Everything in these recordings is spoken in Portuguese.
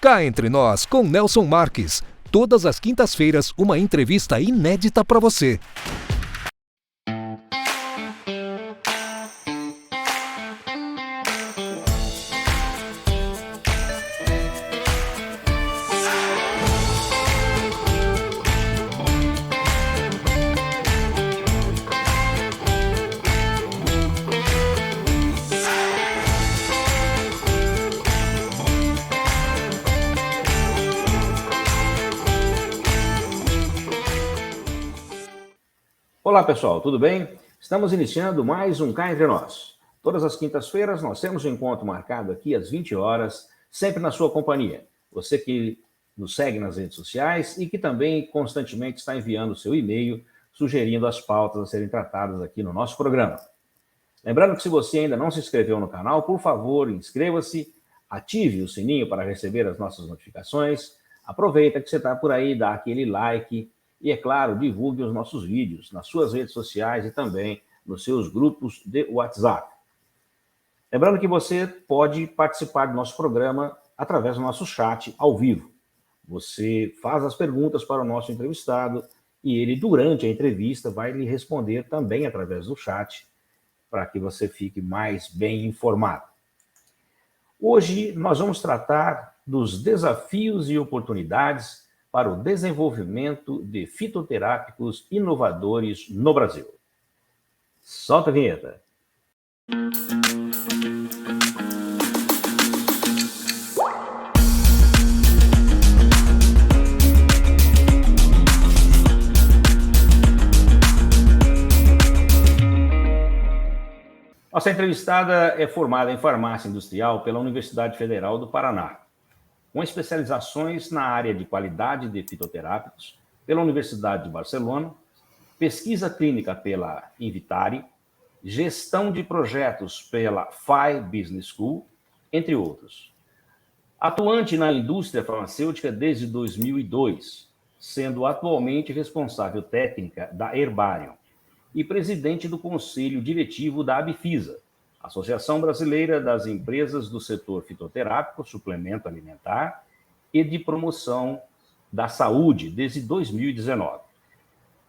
Cá Entre Nós, com Nelson Marques. Todas as quintas-feiras, uma entrevista inédita para você. Olá pessoal, tudo bem? Estamos iniciando mais um Cá Entre Nós. Todas as quintas-feiras nós temos um encontro marcado aqui às 20 horas, sempre na sua companhia. Você que nos segue nas redes sociais e que também constantemente está enviando o seu e-mail, sugerindo as pautas a serem tratadas aqui no nosso programa. Lembrando que se você ainda não se inscreveu no canal, por favor, inscreva-se, ative o sininho para receber as nossas notificações, aproveita que você está por aí, dá aquele like. E, é claro, divulgue os nossos vídeos nas suas redes sociais e também nos seus grupos de WhatsApp. Lembrando que você pode participar do nosso programa através do nosso chat ao vivo. Você faz as perguntas para o nosso entrevistado e ele, durante a entrevista, vai lhe responder também através do chat para que você fique mais bem informado. Hoje nós vamos tratar dos desafios e oportunidades para o desenvolvimento de fitoterápicos inovadores no Brasil. Solta a vinheta. Nossa entrevistada é formada em farmácia industrial pela Universidade Federal do Paraná, com especializações na área de qualidade de fitoterápicos pela Universidade de Barcelona, pesquisa clínica pela Invitari, gestão de projetos pela FAI Business School, entre outros. Atuante na indústria farmacêutica desde 2002, sendo atualmente responsável técnica da Herbarium e presidente do Conselho Diretivo da Abfisa, Associação Brasileira das Empresas do Setor Fitoterápico, Suplemento Alimentar e de Promoção da Saúde, desde 2019.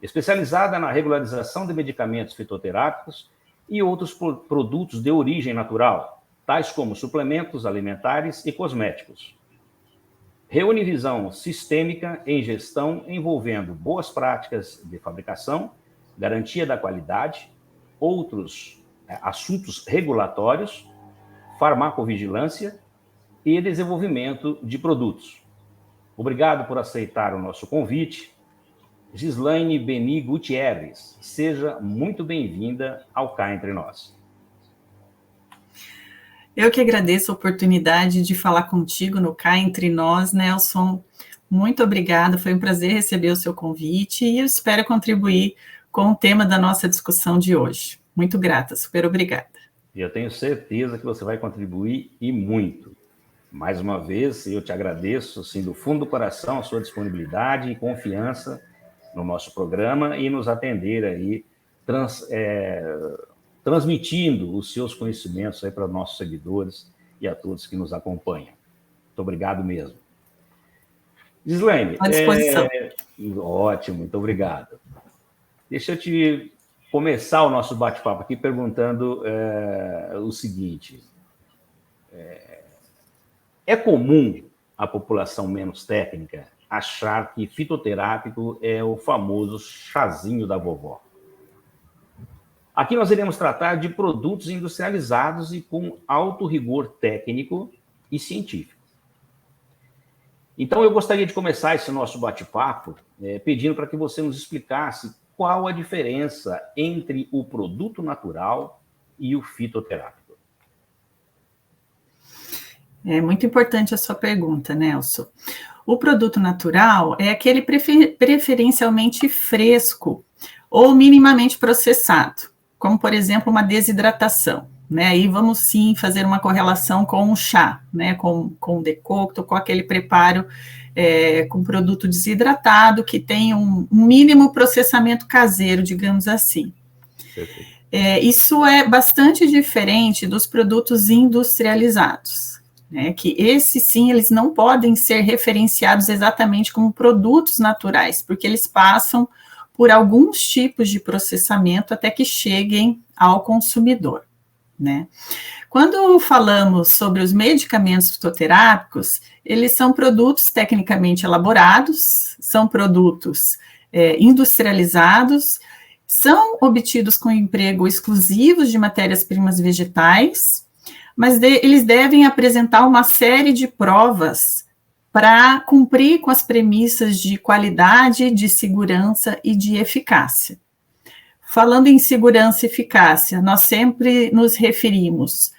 Especializada na regularização de medicamentos fitoterápicos e outros produtos de origem natural, tais como suplementos alimentares e cosméticos. Reúne visão sistêmica em gestão envolvendo boas práticas de fabricação, garantia da qualidade, outros assuntos regulatórios, farmacovigilância e desenvolvimento de produtos. Obrigado por aceitar o nosso convite. Gislaine Beni Gutierrez, seja muito bem-vinda ao Cá Entre Nós. Eu que agradeço a oportunidade de falar contigo no Cá Entre Nós, Nelson. Muito obrigada, foi um prazer receber o seu convite e eu espero contribuir com o tema da nossa discussão de hoje. Muito grata, super obrigada. E eu tenho certeza que você vai contribuir e muito. Mais uma vez, eu te agradeço, assim, do fundo do coração, a sua disponibilidade e confiança no nosso programa e nos atender aí, transmitindo os seus conhecimentos aí para os nossos seguidores e a todos que nos acompanham. Muito obrigado mesmo. Gislaine, à disposição. Ótimo, muito obrigado. Deixa eu te começar o nosso bate-papo aqui perguntando o seguinte. É comum a população menos técnica achar que fitoterápico é o famoso chazinho da vovó. Aqui nós iremos tratar de produtos industrializados e com alto rigor técnico e científico. Então, eu gostaria de começar esse nosso bate-papo pedindo para que você nos explicasse qual a diferença entre o produto natural e o fitoterápico. É muito importante a sua pergunta, Nelson. O produto natural é aquele preferencialmente fresco ou minimamente processado, como, por exemplo, uma desidratação, né? Aí vamos sim fazer uma correlação com um chá, né? Com o decocto, com aquele preparo com produto desidratado que tem um mínimo processamento caseiro, digamos assim. Isso é bastante diferente dos produtos industrializados. né, que esses sim, eles não podem ser referenciados exatamente como produtos naturais, porque eles passam por alguns tipos de processamento até que cheguem ao consumidor, né. Quando falamos sobre os medicamentos fitoterápicos, eles são produtos tecnicamente elaborados, são produtos industrializados, são obtidos com emprego exclusivo de matérias-primas vegetais, mas eles devem apresentar uma série de provas para cumprir com as premissas de qualidade, de segurança e de eficácia. Falando em segurança e eficácia, nós sempre nos referimos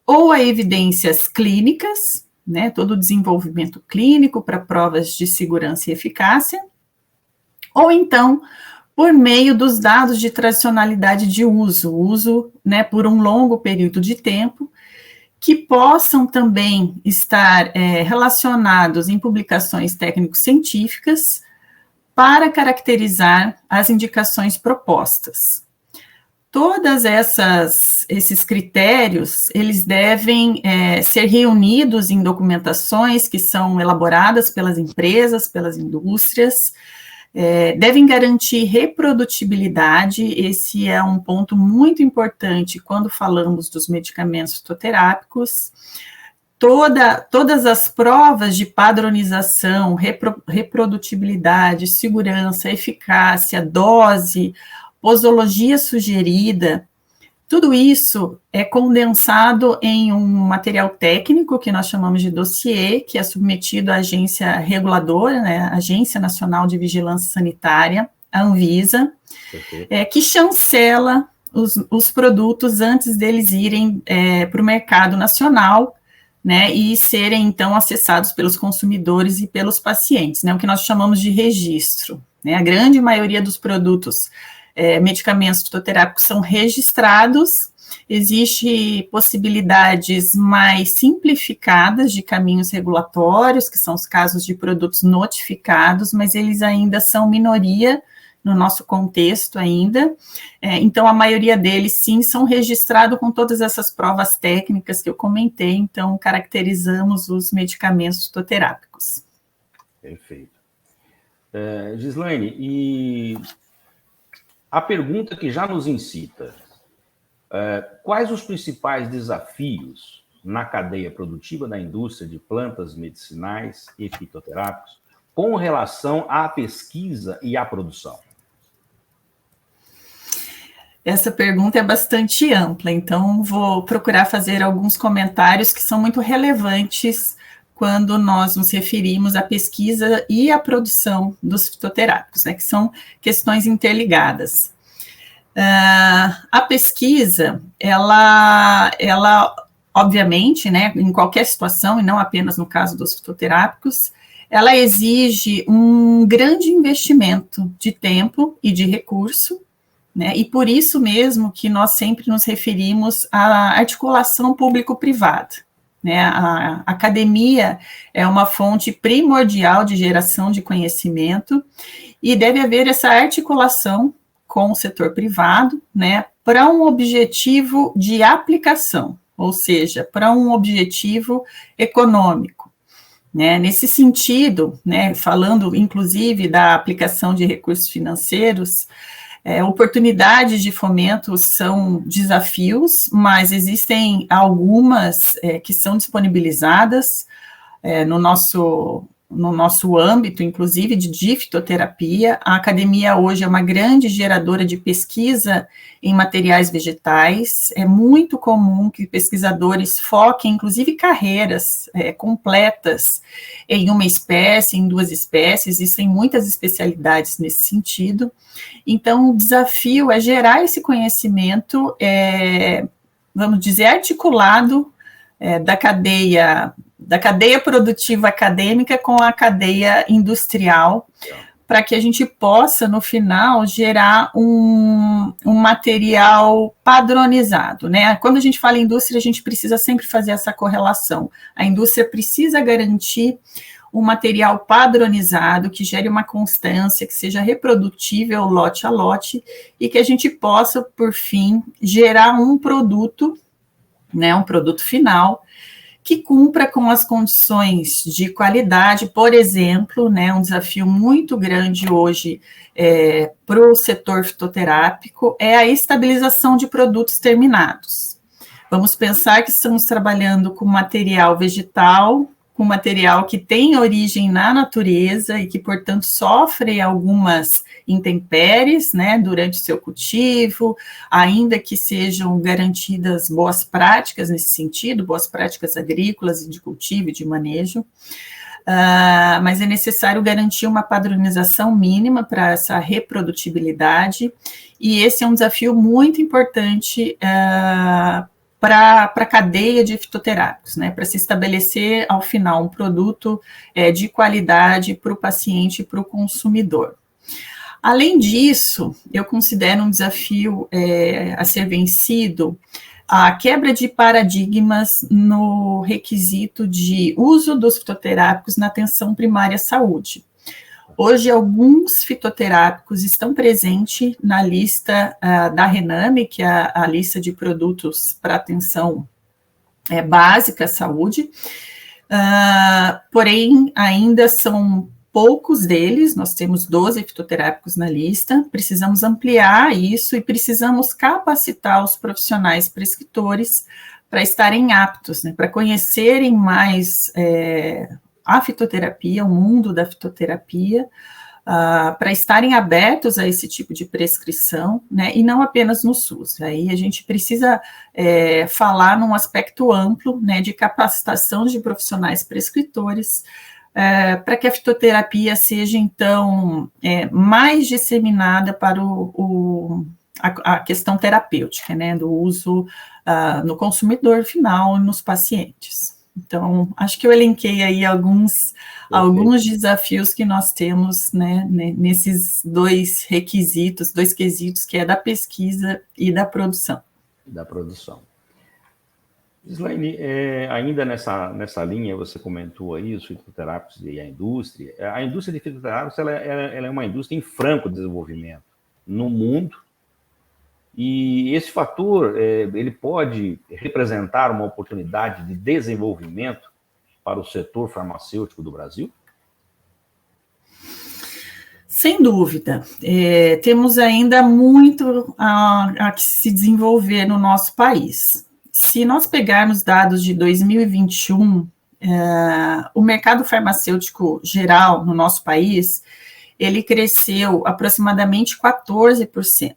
ou a evidências clínicas, né, todo o desenvolvimento clínico para provas de segurança e eficácia, ou então por meio dos dados de tracionalidade de uso, né, por um longo período de tempo, que possam também estar relacionados em publicações técnico-científicas para caracterizar as indicações propostas. Todas esses critérios, eles devem ser reunidos em documentações que são elaboradas pelas empresas, pelas indústrias, devem garantir reprodutibilidade. Esse é um ponto muito importante quando falamos dos medicamentos fitoterápicos. Todas as provas de padronização, reprodutibilidade, segurança, eficácia, dose, posologia sugerida, tudo isso é condensado em um material técnico que nós chamamos de dossiê, que é submetido à agência reguladora, né, Agência Nacional de Vigilância Sanitária, a Anvisa, que chancela os produtos antes deles irem para o mercado nacional, né, e serem, então, acessados pelos consumidores e pelos pacientes, né, o que nós chamamos de registro, né. A grande maioria dos produtos medicamentos fitoterápicos são registrados, existem possibilidades mais simplificadas de caminhos regulatórios, que são os casos de produtos notificados, mas eles ainda são minoria no nosso contexto ainda, então a maioria deles sim são registrados com todas essas provas técnicas que eu comentei, então caracterizamos os medicamentos fitoterápicos. Perfeito. Gislaine, e a pergunta que já nos incita, quais os principais desafios na cadeia produtiva da indústria de plantas medicinais e fitoterápicos com relação à pesquisa e à produção? Essa pergunta é bastante ampla, então vou procurar fazer alguns comentários que são muito relevantes quando nós nos referimos à pesquisa e à produção dos fitoterápicos, né, que são questões interligadas. A pesquisa, ela obviamente, né, em qualquer situação, e não apenas no caso dos fitoterápicos, ela exige um grande investimento de tempo e de recurso, né, e por isso mesmo que nós sempre nos referimos à articulação público-privada. Né, a academia é uma fonte primordial de geração de conhecimento e deve haver essa articulação com o setor privado, né, para um objetivo de aplicação, ou seja, para um objetivo econômico. Né. Nesse sentido, né, falando inclusive da aplicação de recursos financeiros, oportunidades de fomento são desafios, mas existem algumas que são disponibilizadas no nosso âmbito, inclusive de fitoterapia. A academia hoje é uma grande geradora de pesquisa em materiais vegetais. É muito comum que pesquisadores foquem, inclusive, carreiras completas em uma espécie, em duas espécies. Existem muitas especialidades nesse sentido. Então, o desafio é gerar esse conhecimento, vamos dizer, articulado da cadeia produtiva acadêmica com a cadeia industrial, para que a gente possa, no final, gerar um material padronizado, né? Quando a gente fala em indústria, a gente precisa sempre fazer essa correlação. A indústria precisa garantir um material padronizado, que gere uma constância, que seja reprodutível lote a lote, e que a gente possa, por fim, gerar um produto, né, um produto final, que cumpra com as condições de qualidade, por exemplo, né, um desafio muito grande hoje para o setor fitoterápico é a estabilização de produtos terminados. Vamos pensar que estamos trabalhando com material vegetal, com material que tem origem na natureza e que, portanto, sofre algumas intempéries, né, durante o seu cultivo, ainda que sejam garantidas boas práticas nesse sentido, boas práticas agrícolas e de cultivo e de manejo, mas é necessário garantir uma padronização mínima para essa reprodutibilidade, e esse é um desafio muito importante para a cadeia de fitoterápicos, né, para se estabelecer, ao final, um produto de qualidade para o paciente e para o consumidor. Além disso, eu considero um desafio a ser vencido a quebra de paradigmas no requisito de uso dos fitoterápicos na atenção primária à saúde. Hoje, alguns fitoterápicos estão presentes na lista da RENAME, que é a lista de produtos para atenção básica à saúde, porém, ainda são poucos deles, nós temos 12 fitoterápicos na lista, precisamos ampliar isso e precisamos capacitar os profissionais prescritores para estarem aptos, né, para conhecerem mais a fitoterapia, o mundo da fitoterapia, para estarem abertos a esse tipo de prescrição, né, e não apenas no SUS. Aí a gente precisa falar num aspecto amplo, né, de capacitação de profissionais prescritores, para que a fitoterapia seja, então, mais disseminada para a questão terapêutica, né, do uso no consumidor final e nos pacientes. Então, acho que eu elenquei aí alguns desafios que nós temos, né, nesses dois quesitos, que é da pesquisa e da produção. Gislaine, ainda nessa linha, você comentou aí os fitoterápicos e a indústria. A indústria de fitoterápicos ela é uma indústria em franco desenvolvimento no mundo, e esse fator ele pode representar uma oportunidade de desenvolvimento para o setor farmacêutico do Brasil? Sem dúvida. Temos ainda muito a que se desenvolver no nosso país. Se nós pegarmos dados de 2021, o mercado farmacêutico geral no nosso país, ele cresceu aproximadamente 14%.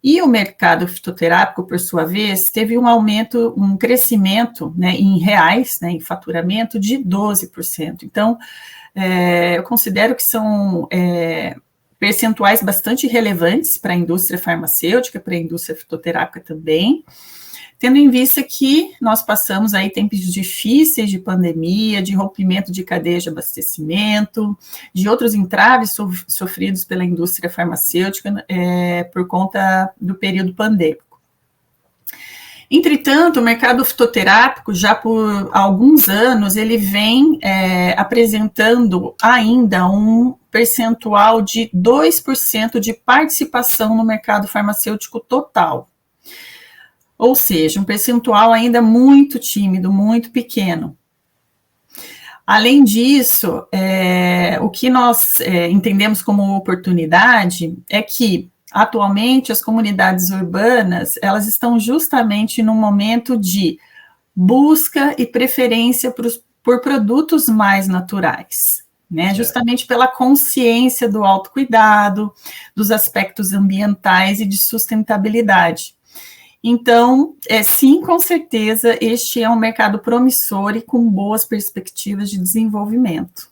E o mercado fitoterápico, por sua vez, teve um crescimento, né, em reais, né, em faturamento, de 12%. Então, eu considero que são percentuais bastante relevantes para a indústria farmacêutica, para a indústria fitoterápica também, tendo em vista que nós passamos aí tempos difíceis de pandemia, de rompimento de cadeia de abastecimento, de outros entraves sofridos pela indústria farmacêutica por conta do período pandêmico. Entretanto, o mercado fitoterápico, já por alguns anos, ele vem apresentando ainda um percentual de 2% de participação no mercado farmacêutico total. Ou seja, um percentual ainda muito tímido, muito pequeno. Além disso, o que nós entendemos como oportunidade é que, atualmente, as comunidades urbanas, elas estão justamente num momento de busca e preferência por produtos mais naturais, né? Justamente pela consciência do autocuidado, dos aspectos ambientais e de sustentabilidade. Então, sim, com certeza, este é um mercado promissor e com boas perspectivas de desenvolvimento.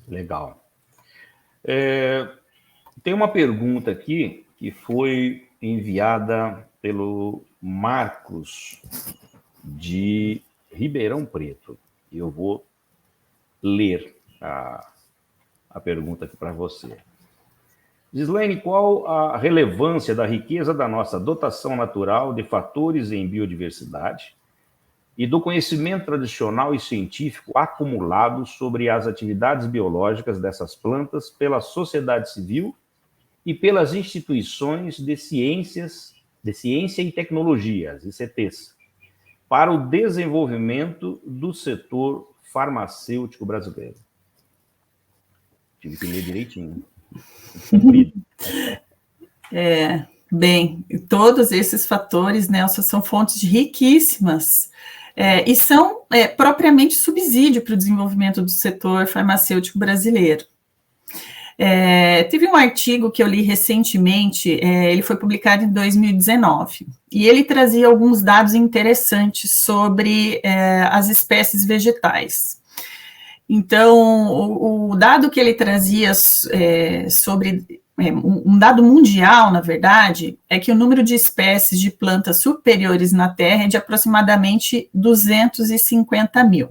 Legal. Tem uma pergunta aqui que foi enviada pelo Marcos de Ribeirão Preto. Eu vou ler a pergunta aqui para você. Gislaine, qual a relevância da riqueza da nossa dotação natural de fatores em biodiversidade e do conhecimento tradicional e científico acumulado sobre as atividades biológicas dessas plantas pela sociedade civil e pelas instituições de ciência e tecnologia, as ICTs, para o desenvolvimento do setor farmacêutico brasileiro? Tive que ler direitinho. Bem, todos esses fatores, Nelson, são fontes riquíssimas e são propriamente subsídio para o desenvolvimento do setor farmacêutico brasileiro. Teve um artigo que eu li recentemente, ele foi publicado em 2019, e ele trazia alguns dados interessantes sobre as espécies vegetais. Então, o dado que ele trazia sobre um dado mundial, na verdade, é que o número de espécies de plantas superiores na Terra é de aproximadamente 250 mil.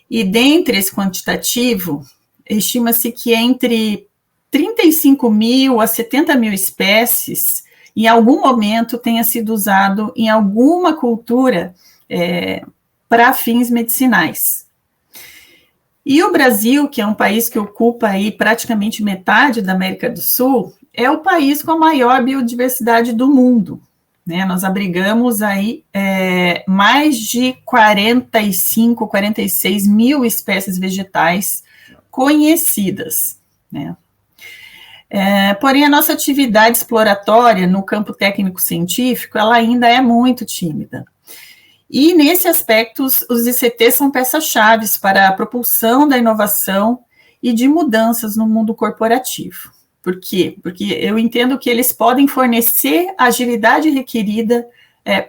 E dentre esse quantitativo, estima-se que entre 35 mil a 70 mil espécies, em algum momento, tenha sido usado em alguma cultura para fins medicinais. E o Brasil, que é um país que ocupa aí praticamente metade da América do Sul, é o país com a maior biodiversidade do mundo, né? Nós abrigamos aí mais de 45, 46 mil espécies vegetais conhecidas, né? Porém, a nossa atividade exploratória no campo técnico-científico, ela ainda é muito tímida. E, nesse aspecto, os ICTs são peças-chave para a propulsão da inovação e de mudanças no mundo corporativo. Por quê? Porque eu entendo que eles podem fornecer a agilidade requerida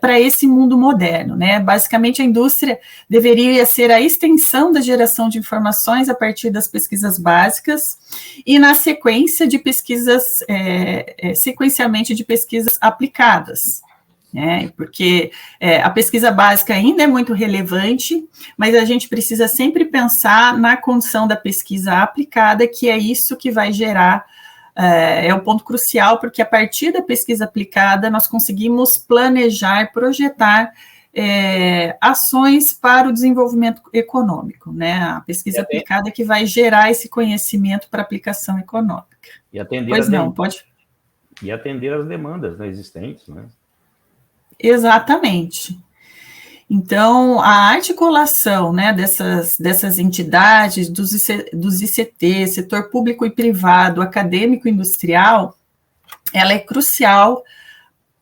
para esse mundo moderno, né? Basicamente, a indústria deveria ser a extensão da geração de informações a partir das pesquisas básicas e na sequência de pesquisas, sequencialmente de pesquisas aplicadas. Porque a pesquisa básica ainda é muito relevante, mas a gente precisa sempre pensar na condição da pesquisa aplicada, que é isso que vai gerar, é o ponto crucial, porque a partir da pesquisa aplicada nós conseguimos planejar, projetar ações para o desenvolvimento econômico, né? A pesquisa aplicada que vai gerar esse conhecimento para aplicação econômica. E atender pois não, pode... E atender as demandas existentes, né? Exatamente. Então, a articulação, né, dessas entidades, dos ICT, setor público e privado, acadêmico e industrial, ela é crucial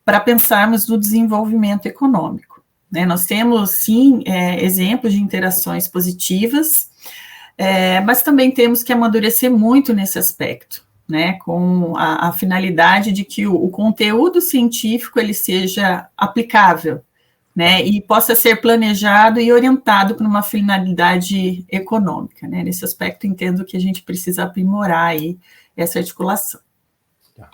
para pensarmos no desenvolvimento econômico, né? Nós temos, sim, exemplos de interações positivas, mas também temos que amadurecer muito nesse aspecto, né, com a finalidade de que o conteúdo científico ele seja aplicável, né, e possa ser planejado e orientado para uma finalidade econômica, né? Nesse aspecto, entendo que a gente precisa aprimorar aí essa articulação. Tá.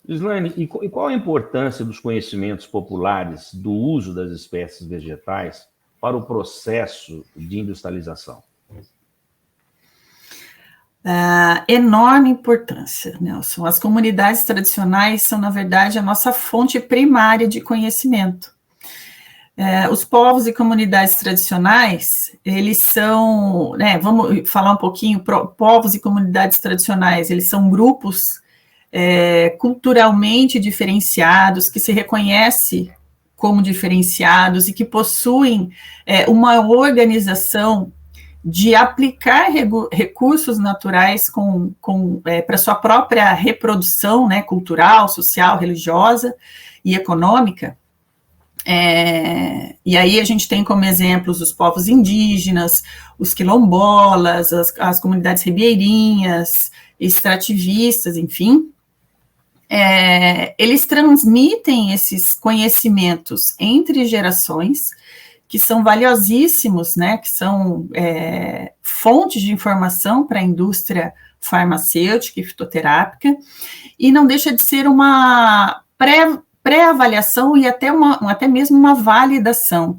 Gislaine, e qual a importância dos conhecimentos populares do uso das espécies vegetais para o processo de industrialização? Enorme importância, Nelson. As comunidades tradicionais são, na verdade, a nossa fonte primária de conhecimento. Os povos e comunidades tradicionais, eles são, né, vamos falar um pouquinho, povos e comunidades tradicionais, eles são grupos culturalmente diferenciados, que se reconhecem como diferenciados e que possuem uma organização de aplicar recursos naturais para sua própria reprodução, né, cultural, social, religiosa e econômica. E aí a gente tem como exemplos os povos indígenas, os quilombolas, as comunidades ribeirinhas, extrativistas, enfim. Eles transmitem esses conhecimentos entre gerações, que são valiosíssimos, né, que são fontes de informação para a indústria farmacêutica e fitoterápica, e não deixa de ser uma pré-avaliação e até mesmo uma validação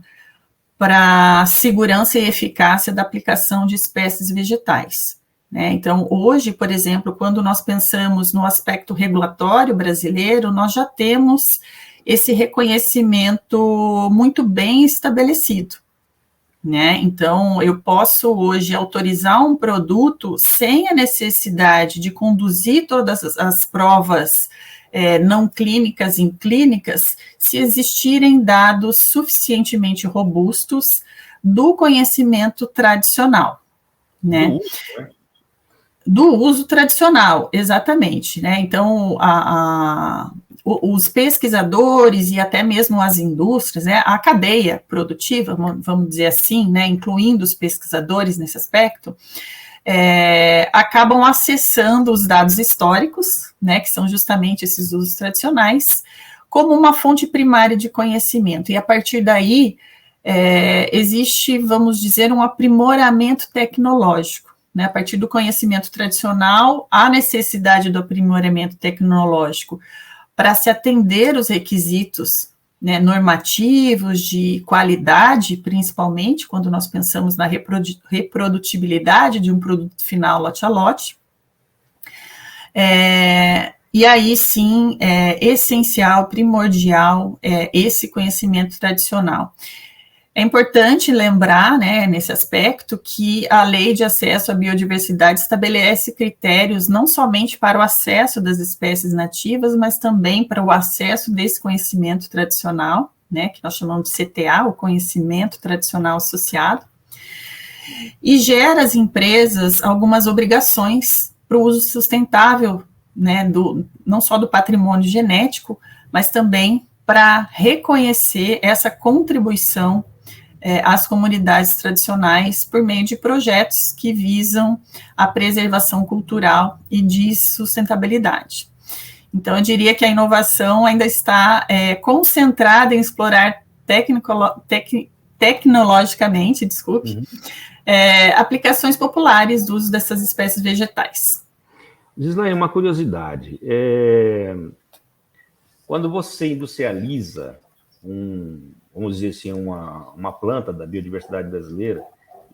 para a segurança e eficácia da aplicação de espécies vegetais, né? Então, hoje, por exemplo, quando nós pensamos no aspecto regulatório brasileiro, nós já temos esse reconhecimento muito bem estabelecido, né? Então, eu posso hoje autorizar um produto sem a necessidade de conduzir todas as provas não clínicas em clínicas, se existirem dados suficientemente robustos do conhecimento tradicional, né? Do uso tradicional, exatamente, né? Então, os pesquisadores e até mesmo as indústrias, né, a cadeia produtiva, vamos dizer assim, né, incluindo os pesquisadores nesse aspecto, acabam acessando os dados históricos, né, que são justamente esses usos tradicionais, como uma fonte primária de conhecimento. E a partir daí, existe, vamos dizer, um aprimoramento tecnológico. Né, a partir do conhecimento tradicional, há necessidade do aprimoramento tecnológico para se atender os requisitos, né, normativos, de qualidade, principalmente, quando nós pensamos na reprodutibilidade de um produto final lote a lote. E aí, sim, é essencial, primordial, esse conhecimento tradicional. É importante lembrar, né, nesse aspecto, que a Lei de Acesso à Biodiversidade estabelece critérios não somente para o acesso das espécies nativas, mas também para o acesso desse conhecimento tradicional, né, que nós chamamos de CTA, o conhecimento tradicional associado, e gera às empresas algumas obrigações para o uso sustentável, né, não só do patrimônio genético, mas também para reconhecer essa contribuição às comunidades tradicionais por meio de projetos que visam a preservação cultural e de sustentabilidade. Então, eu diria que a inovação ainda está concentrada em explorar tecnologicamente, aplicações populares do uso dessas espécies vegetais. Gislaine, uma curiosidade. Quando você industrializa vamos dizer assim, uma planta da biodiversidade brasileira,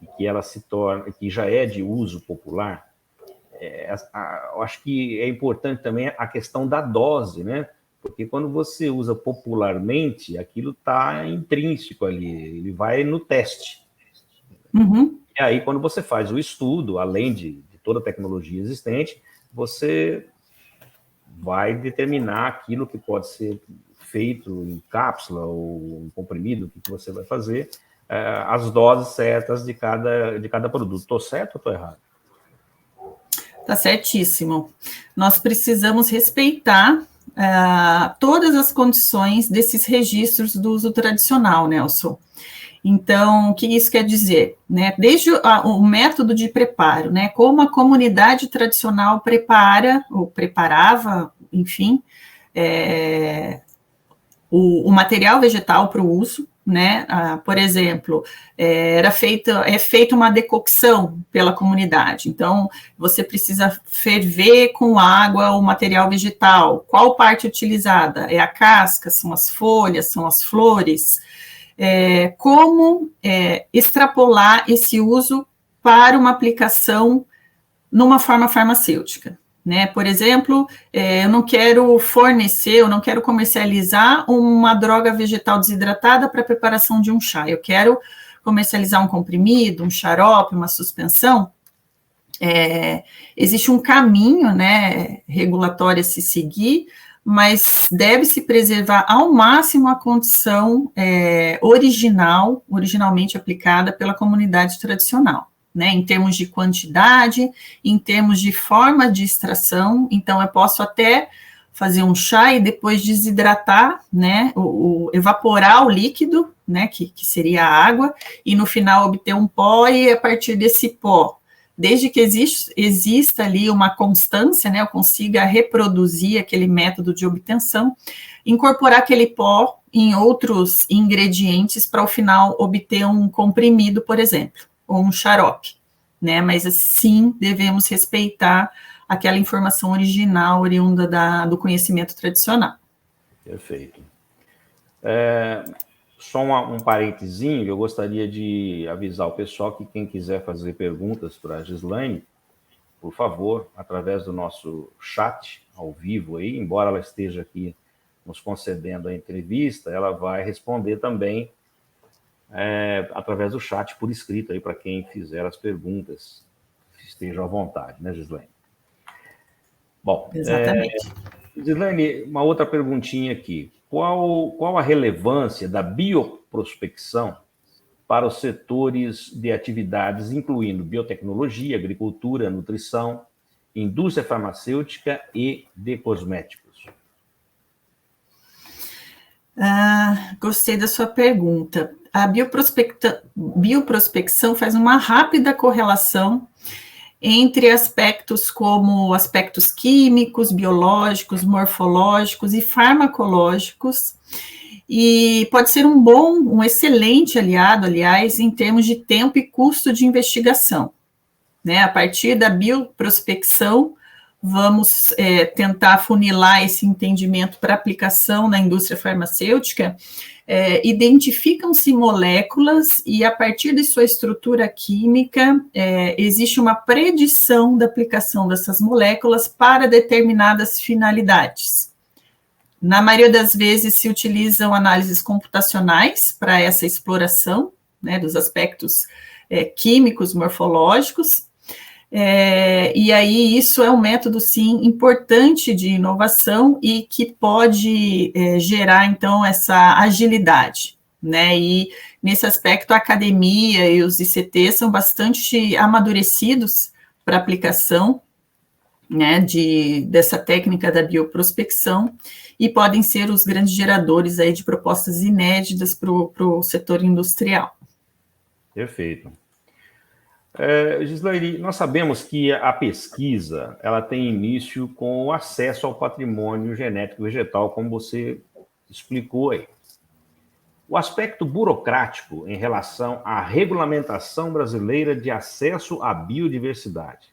e que ela se torna, que já é de uso popular, eu acho que é importante também a questão da dose, né? Porque quando você usa popularmente, aquilo está intrínseco ali, ele vai no teste. Uhum. E aí, quando você faz o estudo, além de toda a tecnologia existente, você vai determinar aquilo que pode ser feito em cápsula ou em comprimido, o que você vai fazer, as doses certas de cada produto. Estou certo ou estou errado? Está certíssimo. Nós precisamos respeitar todas as condições desses registros do uso tradicional, Nelson. Então, o que isso quer dizer? Né? Desde o método de preparo, né? Como a comunidade tradicional prepara, ou preparava, enfim, o material vegetal para o uso, né? Por exemplo, é feita uma decocção pela comunidade. Então, você precisa ferver com água o material vegetal. Qual parte utilizada? É a casca, são as folhas, são as flores. Como extrapolar esse uso para uma aplicação numa forma farmacêutica. Né? Por exemplo, eu não quero fornecer, eu não quero comercializar uma droga vegetal desidratada para a preparação de um chá. Eu quero comercializar um comprimido, um xarope, uma suspensão. Existe um caminho, né, regulatório a se seguir, mas deve-se preservar ao máximo a condição originalmente aplicada pela comunidade tradicional. Né, em termos de quantidade, em termos de forma de extração. Então, eu posso até fazer um chá e depois desidratar, né, evaporar o líquido, né, que seria a água, e no final obter um pó, e a partir desse pó, desde que exista ali uma constância, né, eu consiga reproduzir aquele método de obtenção, incorporar aquele pó em outros ingredientes para, ao final, obter um comprimido, por exemplo, ou um xarope, né? Mas assim devemos respeitar aquela informação original, oriunda do conhecimento tradicional. Perfeito. Só um parentezinho, eu gostaria de avisar o pessoal que quem quiser fazer perguntas para a Gislaine, por favor, através do nosso chat ao vivo aí, embora ela esteja aqui nos concedendo a entrevista, ela vai responder também através do chat por escrito aí para quem fizer as perguntas. Esteja à vontade, né, Gislaine? Bom, exatamente. Gislaine, uma outra perguntinha aqui. Qual a relevância da bioprospecção para os setores de atividades, incluindo biotecnologia, agricultura, nutrição, indústria farmacêutica e de cosméticos? Gostei da sua pergunta. A bioprospecção faz uma rápida correlação entre aspectos como aspectos químicos, biológicos, morfológicos e farmacológicos, e pode ser um excelente aliado, aliás, em termos de tempo e custo de investigação, né? A partir da bioprospecção, vamos tentar funilar esse entendimento para aplicação na indústria farmacêutica. Identificam-se moléculas e, a partir de sua estrutura química, existe uma predição da aplicação dessas moléculas para determinadas finalidades. Na maioria das vezes, se utilizam análises computacionais para essa exploração, né, dos aspectos químicos, morfológicos. E aí isso é um método, sim, importante de inovação e que pode gerar, então, essa agilidade, né? E, nesse aspecto, a academia e os ICTs são bastante amadurecidos para aplicação, né, dessa técnica da bioprospecção, e podem ser os grandes geradores aí de propostas inéditas para o setor industrial. Perfeito. Gislaine, nós sabemos que a pesquisa ela tem início com o acesso ao patrimônio genético vegetal, como você explicou aí. O aspecto burocrático em relação à regulamentação brasileira de acesso à biodiversidade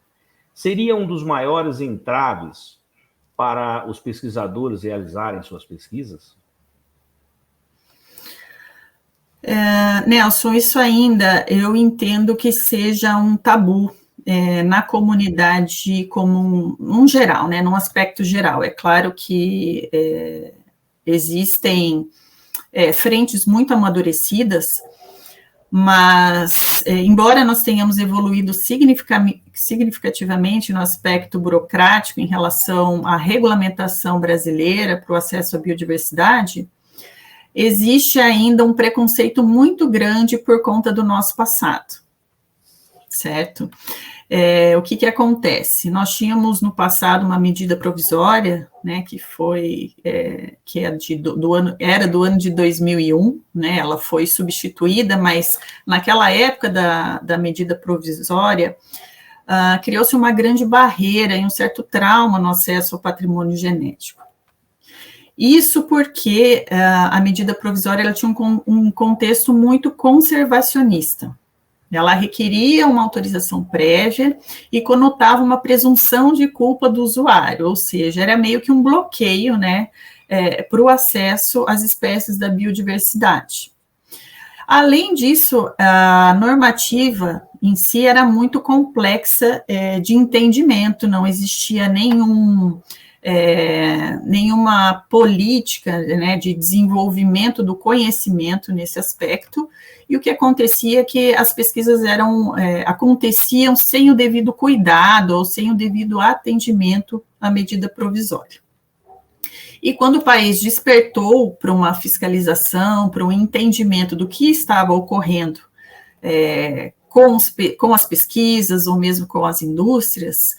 seria um dos maiores entraves para os pesquisadores realizarem suas pesquisas? Nelson, isso ainda eu entendo que seja um tabu na comunidade como um geral, né, num aspecto geral. É claro que existem frentes muito amadurecidas, mas, embora nós tenhamos evoluído significativamente no aspecto burocrático em relação à regulamentação brasileira para o acesso à biodiversidade, existe ainda um preconceito muito grande por conta do nosso passado, certo? O que acontece? Nós tínhamos no passado uma medida provisória, né, que era do ano de 2001, né, ela foi substituída, mas naquela época da medida provisória, criou-se uma grande barreira e um certo trauma no acesso ao patrimônio genético. Isso porque a medida provisória ela tinha um contexto muito conservacionista. Ela requeria uma autorização prévia e conotava uma presunção de culpa do usuário, ou seja, era meio que um bloqueio, né, para o acesso às espécies da biodiversidade. Além disso, a normativa em si era muito complexa de entendimento, não existia nenhuma política, né, de desenvolvimento do conhecimento nesse aspecto, e o que acontecia é que as pesquisas aconteciam sem o devido cuidado ou sem o devido atendimento à medida provisória. E quando o país despertou para uma fiscalização, para um entendimento do que estava ocorrendo com as pesquisas ou mesmo com as indústrias,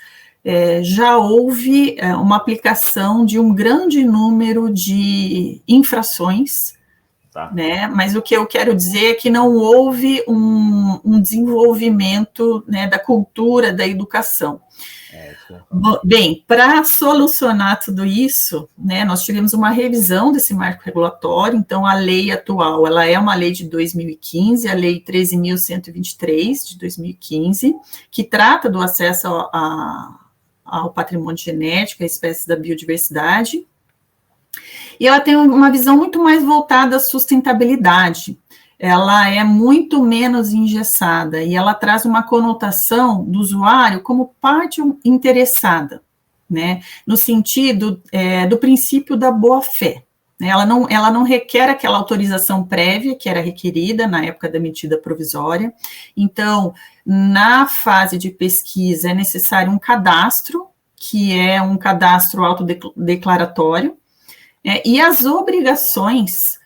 já houve uma aplicação de um grande número de infrações, tá, né? Mas o que eu quero dizer é que não houve um desenvolvimento, né, da cultura, da educação. Bem, para solucionar tudo isso, né, nós tivemos uma revisão desse marco regulatório. Então, a lei atual, ela é uma lei de 2015, a lei 13.123 de 2015, que trata do acesso ao patrimônio genético, à espécie da biodiversidade, e ela tem uma visão muito mais voltada à sustentabilidade. Ela é muito menos engessada e ela traz uma conotação do usuário como parte interessada, né, no sentido do princípio da boa-fé. Ela não requer aquela autorização prévia que era requerida na época da medida provisória. Então, na fase de pesquisa, é necessário um cadastro que é um cadastro autodeclaratório, e as obrigações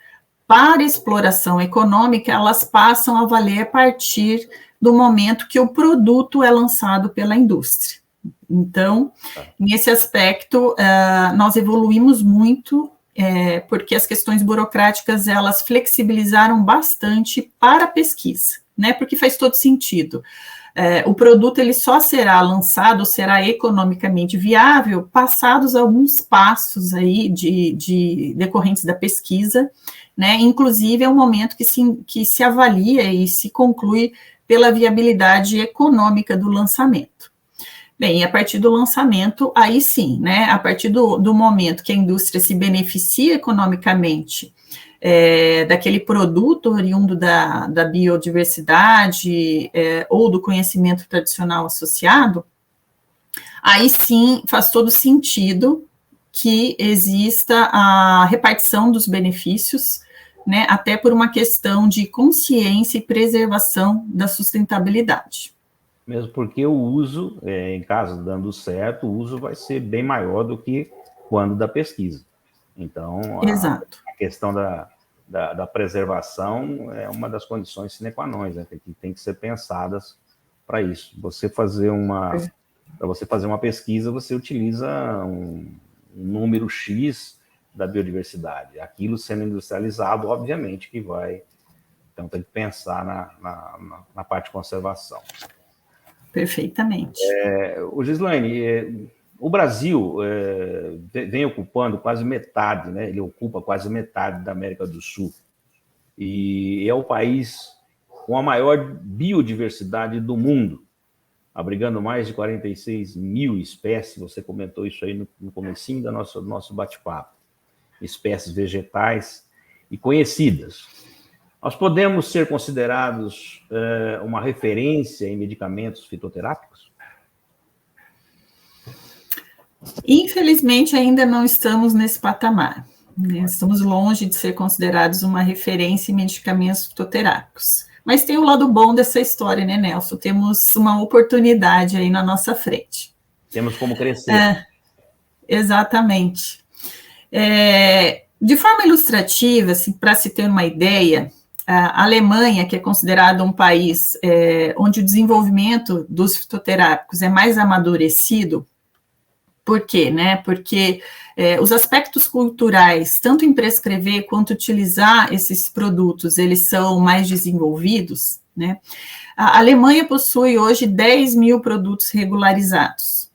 para exploração econômica, elas passam a valer a partir do momento que o produto é lançado pela indústria. Então, nesse aspecto, nós evoluímos muito, porque as questões burocráticas, elas flexibilizaram bastante para a pesquisa, né? Porque faz todo sentido. O produto ele só será lançado, será economicamente viável, passados alguns passos aí de decorrentes da pesquisa, né? Inclusive é um momento que se avalia e se conclui pela viabilidade econômica do lançamento. Bem, a partir do lançamento, aí sim, né? A partir do momento que a indústria se beneficia economicamente daquele produto oriundo da biodiversidade ou do conhecimento tradicional associado, aí sim faz todo sentido que exista a repartição dos benefícios, né, até por uma questão de consciência e preservação da sustentabilidade. Mesmo porque o uso, em caso dando certo, o uso vai ser bem maior do que quando da pesquisa. Então, a questão da preservação é uma das condições sine qua non, né, que tem que ser pensadas para isso. Para você fazer uma pesquisa, você utiliza um número X da biodiversidade. Aquilo sendo industrializado, obviamente que vai... Então, tem que pensar na parte de conservação. Perfeitamente. Gislaine, o Brasil vem ocupando quase metade, né? Ele ocupa quase metade da América do Sul. E é o país com a maior biodiversidade do mundo, abrigando mais de 46 mil espécies. Você comentou isso aí no comecinho do nosso bate-papo. Espécies vegetais e conhecidas. Nós podemos ser considerados uma referência em medicamentos fitoterápicos? Infelizmente, ainda não estamos nesse patamar, né? Estamos longe de ser considerados uma referência em medicamentos fitoterápicos. Mas tem o lado bom dessa história, né, Nelson? Temos uma oportunidade aí na nossa frente. Temos como crescer. Exatamente. De forma ilustrativa, assim, para se ter uma ideia, a Alemanha, que é considerada um país onde o desenvolvimento dos fitoterápicos é mais amadurecido. Por quê? Né? Porque os aspectos culturais, tanto em prescrever quanto utilizar esses produtos, eles são mais desenvolvidos, né? A Alemanha possui hoje 10 mil produtos regularizados,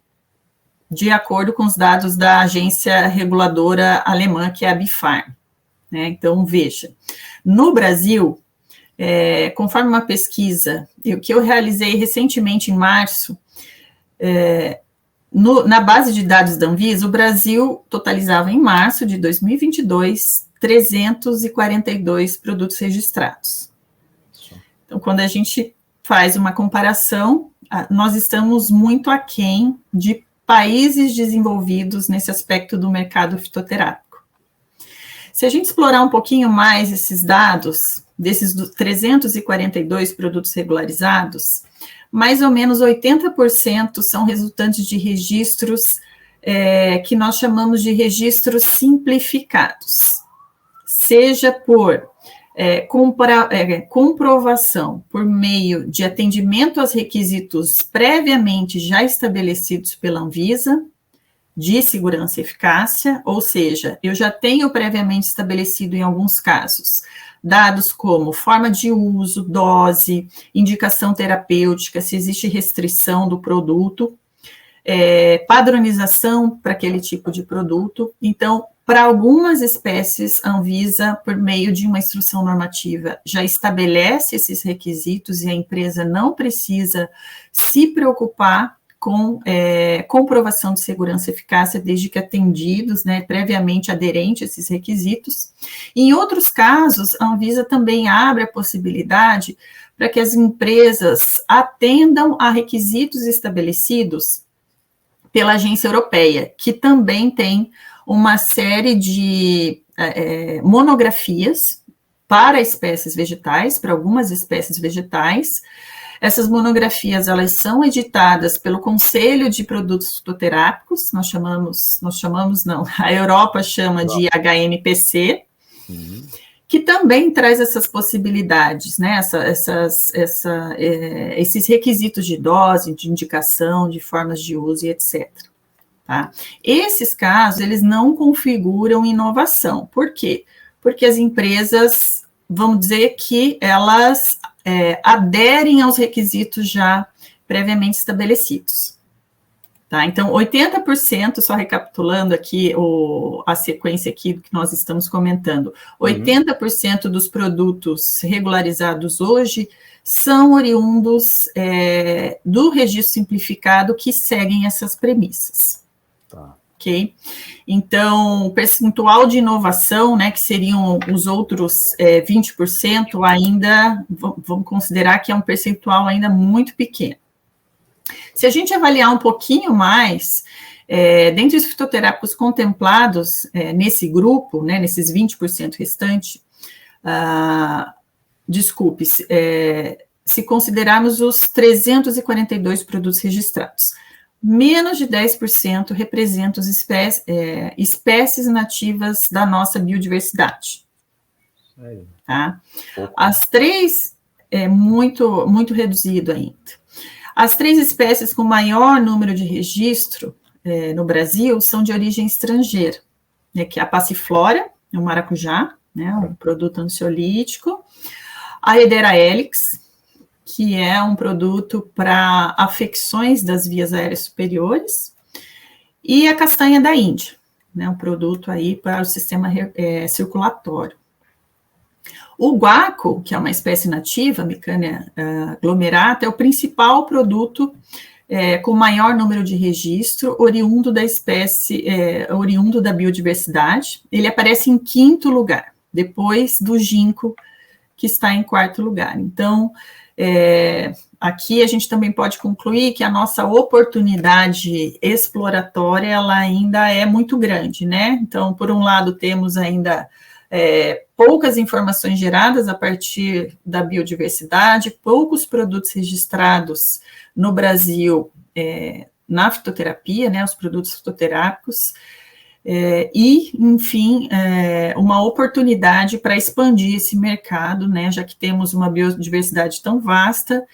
de acordo com os dados da agência reguladora alemã, que é a BfArM, né? Então, veja, no Brasil, conforme uma pesquisa que eu realizei recentemente em março, na base de dados da Anvisa, o Brasil totalizava em março de 2022 342 produtos registrados. Então, quando a gente faz uma comparação, nós estamos muito aquém de países desenvolvidos nesse aspecto do mercado fitoterápico. Se a gente explorar um pouquinho mais esses dados, desses 342 produtos regularizados, mais ou menos 80% são resultantes de registros que nós chamamos de registros simplificados, seja por comprovação por meio de atendimento aos requisitos previamente já estabelecidos pela Anvisa, de segurança e eficácia, ou seja, eu já tenho previamente estabelecido em alguns casos dados como forma de uso, dose, indicação terapêutica, se existe restrição do produto, padronização para aquele tipo de produto. Então, para algumas espécies, a Anvisa, por meio de uma instrução normativa, já estabelece esses requisitos e a empresa não precisa se preocupar com comprovação de segurança e eficácia, desde que atendidos, né, previamente aderente a esses requisitos. Em outros casos, a Anvisa também abre a possibilidade para que as empresas atendam a requisitos estabelecidos pela agência europeia, que também tem uma série de monografias para espécies vegetais, para algumas espécies vegetais. Essas monografias, elas são editadas pelo Conselho de Produtos Fitoterápicos, a Europa chama de HNPC, que também traz essas possibilidades, né, esses requisitos de dose, de indicação, de formas de uso e etc. Tá? Esses casos, eles não configuram inovação. Por quê? Porque as empresas, vamos dizer que elas aderem aos requisitos já previamente estabelecidos. Tá? Então, 80%, só recapitulando aqui a sequência aqui do que nós estamos comentando, 80% dos produtos regularizados hoje são oriundos do registro simplificado que seguem essas premissas. Tá. Ok? Então, o percentual de inovação, né, que seriam os outros 20%, ainda, vamos considerar que é um percentual ainda muito pequeno. Se a gente avaliar um pouquinho mais, dentre os fitoterápicos contemplados nesse grupo, né, nesses 20% restantes, se considerarmos os 342 produtos registrados, menos de 10% representam as espécies nativas da nossa biodiversidade. Tá? As três, muito, muito reduzido ainda. As 3 espécies com maior número de registro no Brasil são de origem estrangeira, né, que é a passiflora, o maracujá, né, um produto ansiolítico, a Hedera helix, que é um produto para afecções das vias aéreas superiores, e a castanha da Índia, né, um produto aí para o sistema circulatório. O guaco, que é uma espécie nativa, Micânia glomerata, é o principal produto com maior número de registro, oriundo da espécie, oriundo da biodiversidade. Ele aparece em 5º lugar, depois do ginkgo, que está em 4º lugar. Então, aqui a gente também pode concluir que a nossa oportunidade exploratória, ela ainda é muito grande, né? Então, por um lado, temos ainda poucas informações geradas a partir da biodiversidade, poucos produtos registrados no Brasil na fitoterapia, né, os produtos fitoterápicos, enfim, uma oportunidade para expandir esse mercado, né, já que temos uma biodiversidade tão vasta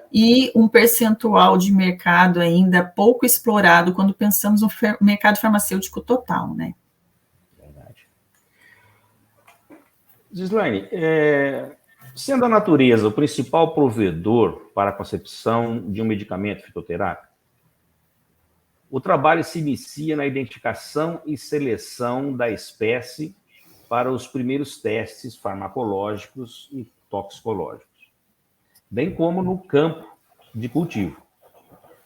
e um percentual de mercado ainda pouco explorado quando pensamos no mercado farmacêutico total, né. Gislaine, sendo a natureza o principal provedor para a concepção de um medicamento fitoterápico, o trabalho se inicia na identificação e seleção da espécie para os primeiros testes farmacológicos e toxicológicos, bem como no campo de cultivo,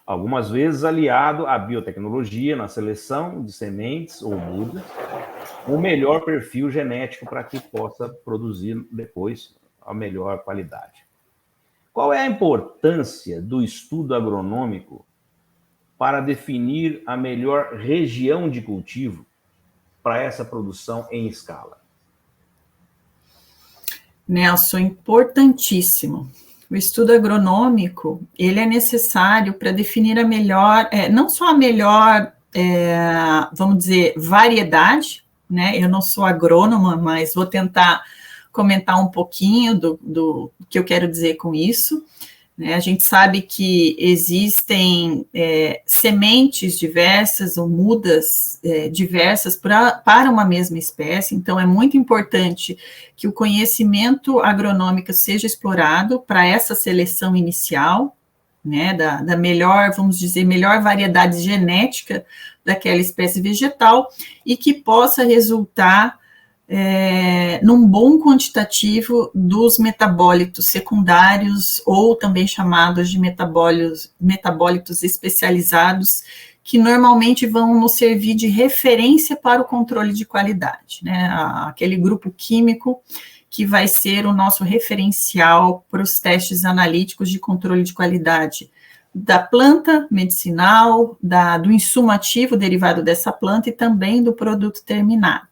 algumas vezes aliado à biotecnologia na seleção de sementes ou mudas, o melhor perfil genético para que possa produzir depois a melhor qualidade. Qual é a importância do estudo agronômico para definir a melhor região de cultivo para essa produção em escala? Nelson, importantíssimo. O estudo agronômico, ele é necessário para definir a melhor, não só a melhor, vamos dizer, variedade, né? Eu não sou agrônoma, mas vou tentar comentar um pouquinho do que eu quero dizer com isso. Né? A gente sabe que existem sementes diversas ou mudas diversas para uma mesma espécie, então é muito importante que o conhecimento agronômico seja explorado para essa seleção inicial, né, da melhor, vamos dizer, melhor variedade genética daquela espécie vegetal e que possa resultar num bom quantitativo dos metabólitos secundários ou também chamados de metabólitos especializados, que normalmente vão nos servir de referência para o controle de qualidade, né? Aquele grupo químico que vai ser o nosso referencial para os testes analíticos de controle de qualidade da planta medicinal, do insumo ativo derivado dessa planta e também do produto terminado.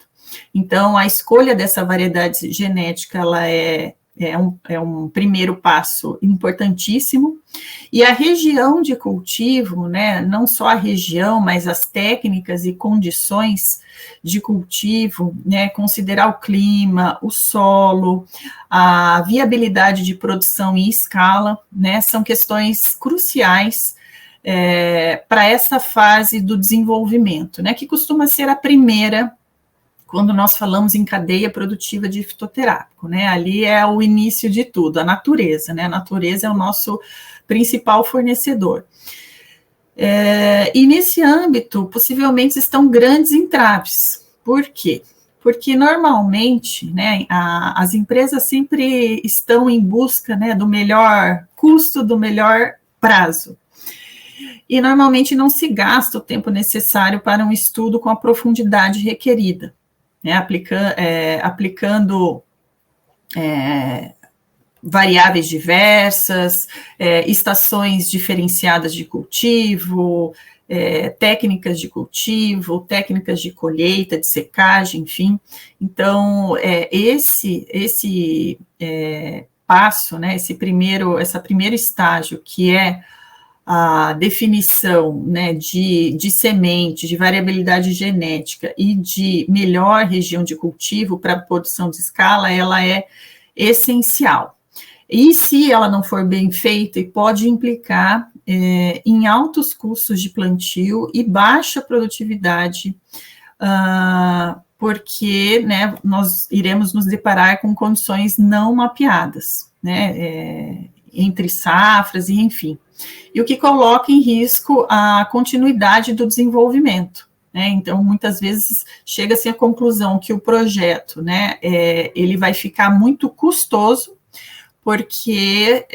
Então, a escolha dessa variedade genética, ela é um primeiro passo importantíssimo, e a região de cultivo, né, não só a região, mas as técnicas e condições de cultivo, né, considerar o clima, o solo, a viabilidade de produção em escala, né, são questões cruciais para essa fase do desenvolvimento, né, que costuma ser a primeira quando nós falamos em cadeia produtiva de fitoterápico, né? Ali é o início de tudo, a natureza, né? A natureza é o nosso principal fornecedor. E nesse âmbito, possivelmente estão grandes entraves. Por quê? Porque normalmente, né, as empresas sempre estão em busca, né, do melhor custo, do melhor prazo. E normalmente não se gasta o tempo necessário para um estudo com a profundidade requerida. Né, aplicando variáveis diversas, estações diferenciadas de cultivo, técnicas de cultivo, técnicas de colheita, de secagem, enfim. Então, esse passo, né, essa primeiro estágio, que é a definição, né, de semente, de variabilidade genética e de melhor região de cultivo para a produção de escala, ela é essencial. E se ela não for bem feita, pode implicar em altos custos de plantio e baixa produtividade, porque, né, nós iremos nos deparar com condições não mapeadas, né, entre safras e enfim. E o que coloca em risco a continuidade do desenvolvimento, né? Então, muitas vezes chega-se à conclusão que o projeto, né, ele vai ficar muito custoso, porque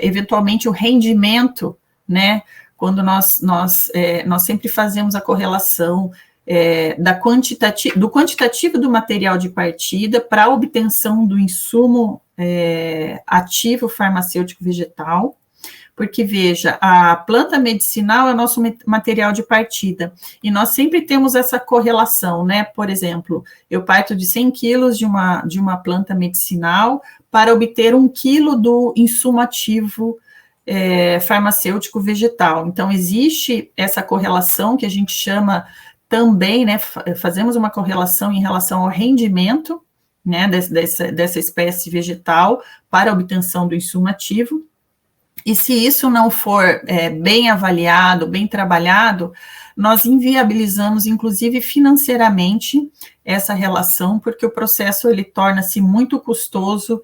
eventualmente o rendimento, né, quando nós sempre fazemos a correlação do quantitativo do material de partida para a obtenção do insumo ativo farmacêutico vegetal, porque, veja, a planta medicinal é o nosso material de partida, e nós sempre temos essa correlação, né? Por exemplo, eu parto de 100 quilos de uma planta medicinal para obter 1 quilo do insumo ativo farmacêutico vegetal. Então, existe essa correlação que a gente chama também, né? Fazemos uma correlação em relação ao rendimento, né, dessa espécie vegetal para a obtenção do insumo ativo. E se isso não for bem avaliado, bem trabalhado, nós inviabilizamos, inclusive financeiramente, essa relação, porque o processo ele torna-se muito custoso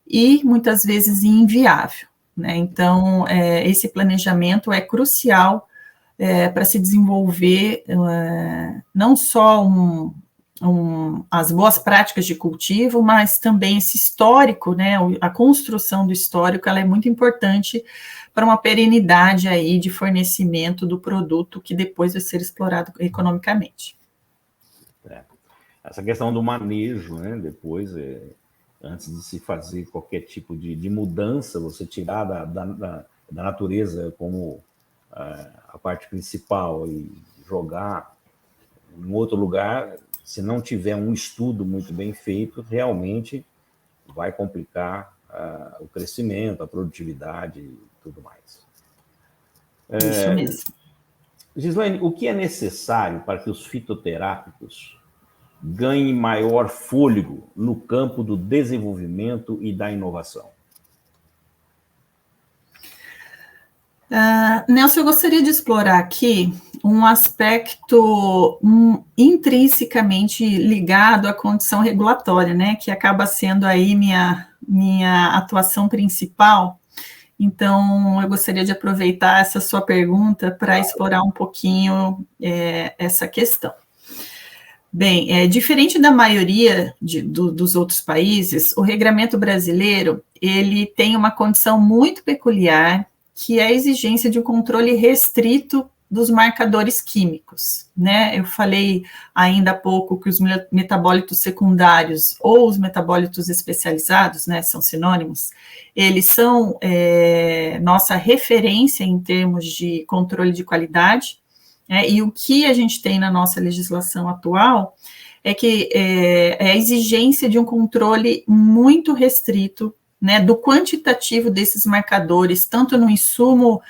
e muitas vezes inviável, né? Então, esse planejamento é crucial para se desenvolver não só as boas práticas de cultivo, mas também esse histórico, né, a construção do histórico, ela é muito importante para uma perenidade aí de fornecimento do produto que depois vai ser explorado economicamente. Essa questão do manejo, né, depois, antes de se fazer qualquer tipo de mudança, você tirar da natureza como a parte principal e jogar em outro lugar, se não tiver um estudo muito bem feito, realmente vai complicar o crescimento, a produtividade e tudo mais. Isso mesmo. Gislaine, o que é necessário para que os fitoterápicos ganhem maior fôlego no campo do desenvolvimento e da inovação? Nelson, eu gostaria de explorar aqui um aspecto intrinsecamente ligado à condição regulatória, né, que acaba sendo aí minha atuação principal. Então, eu gostaria de aproveitar essa sua pergunta para explorar um pouquinho essa questão. Bem, diferente da maioria dos outros países, o regramento brasileiro, ele tem uma condição muito peculiar, que é a exigência de um controle restrito dos marcadores químicos, né? Eu falei ainda há pouco que os metabólitos secundários ou os metabólitos especializados, né, são sinônimos, eles são nossa referência em termos de controle de qualidade, né? E o que a gente tem na nossa legislação atual é que é a exigência de um controle muito restrito, né, do quantitativo desses marcadores, tanto no insumo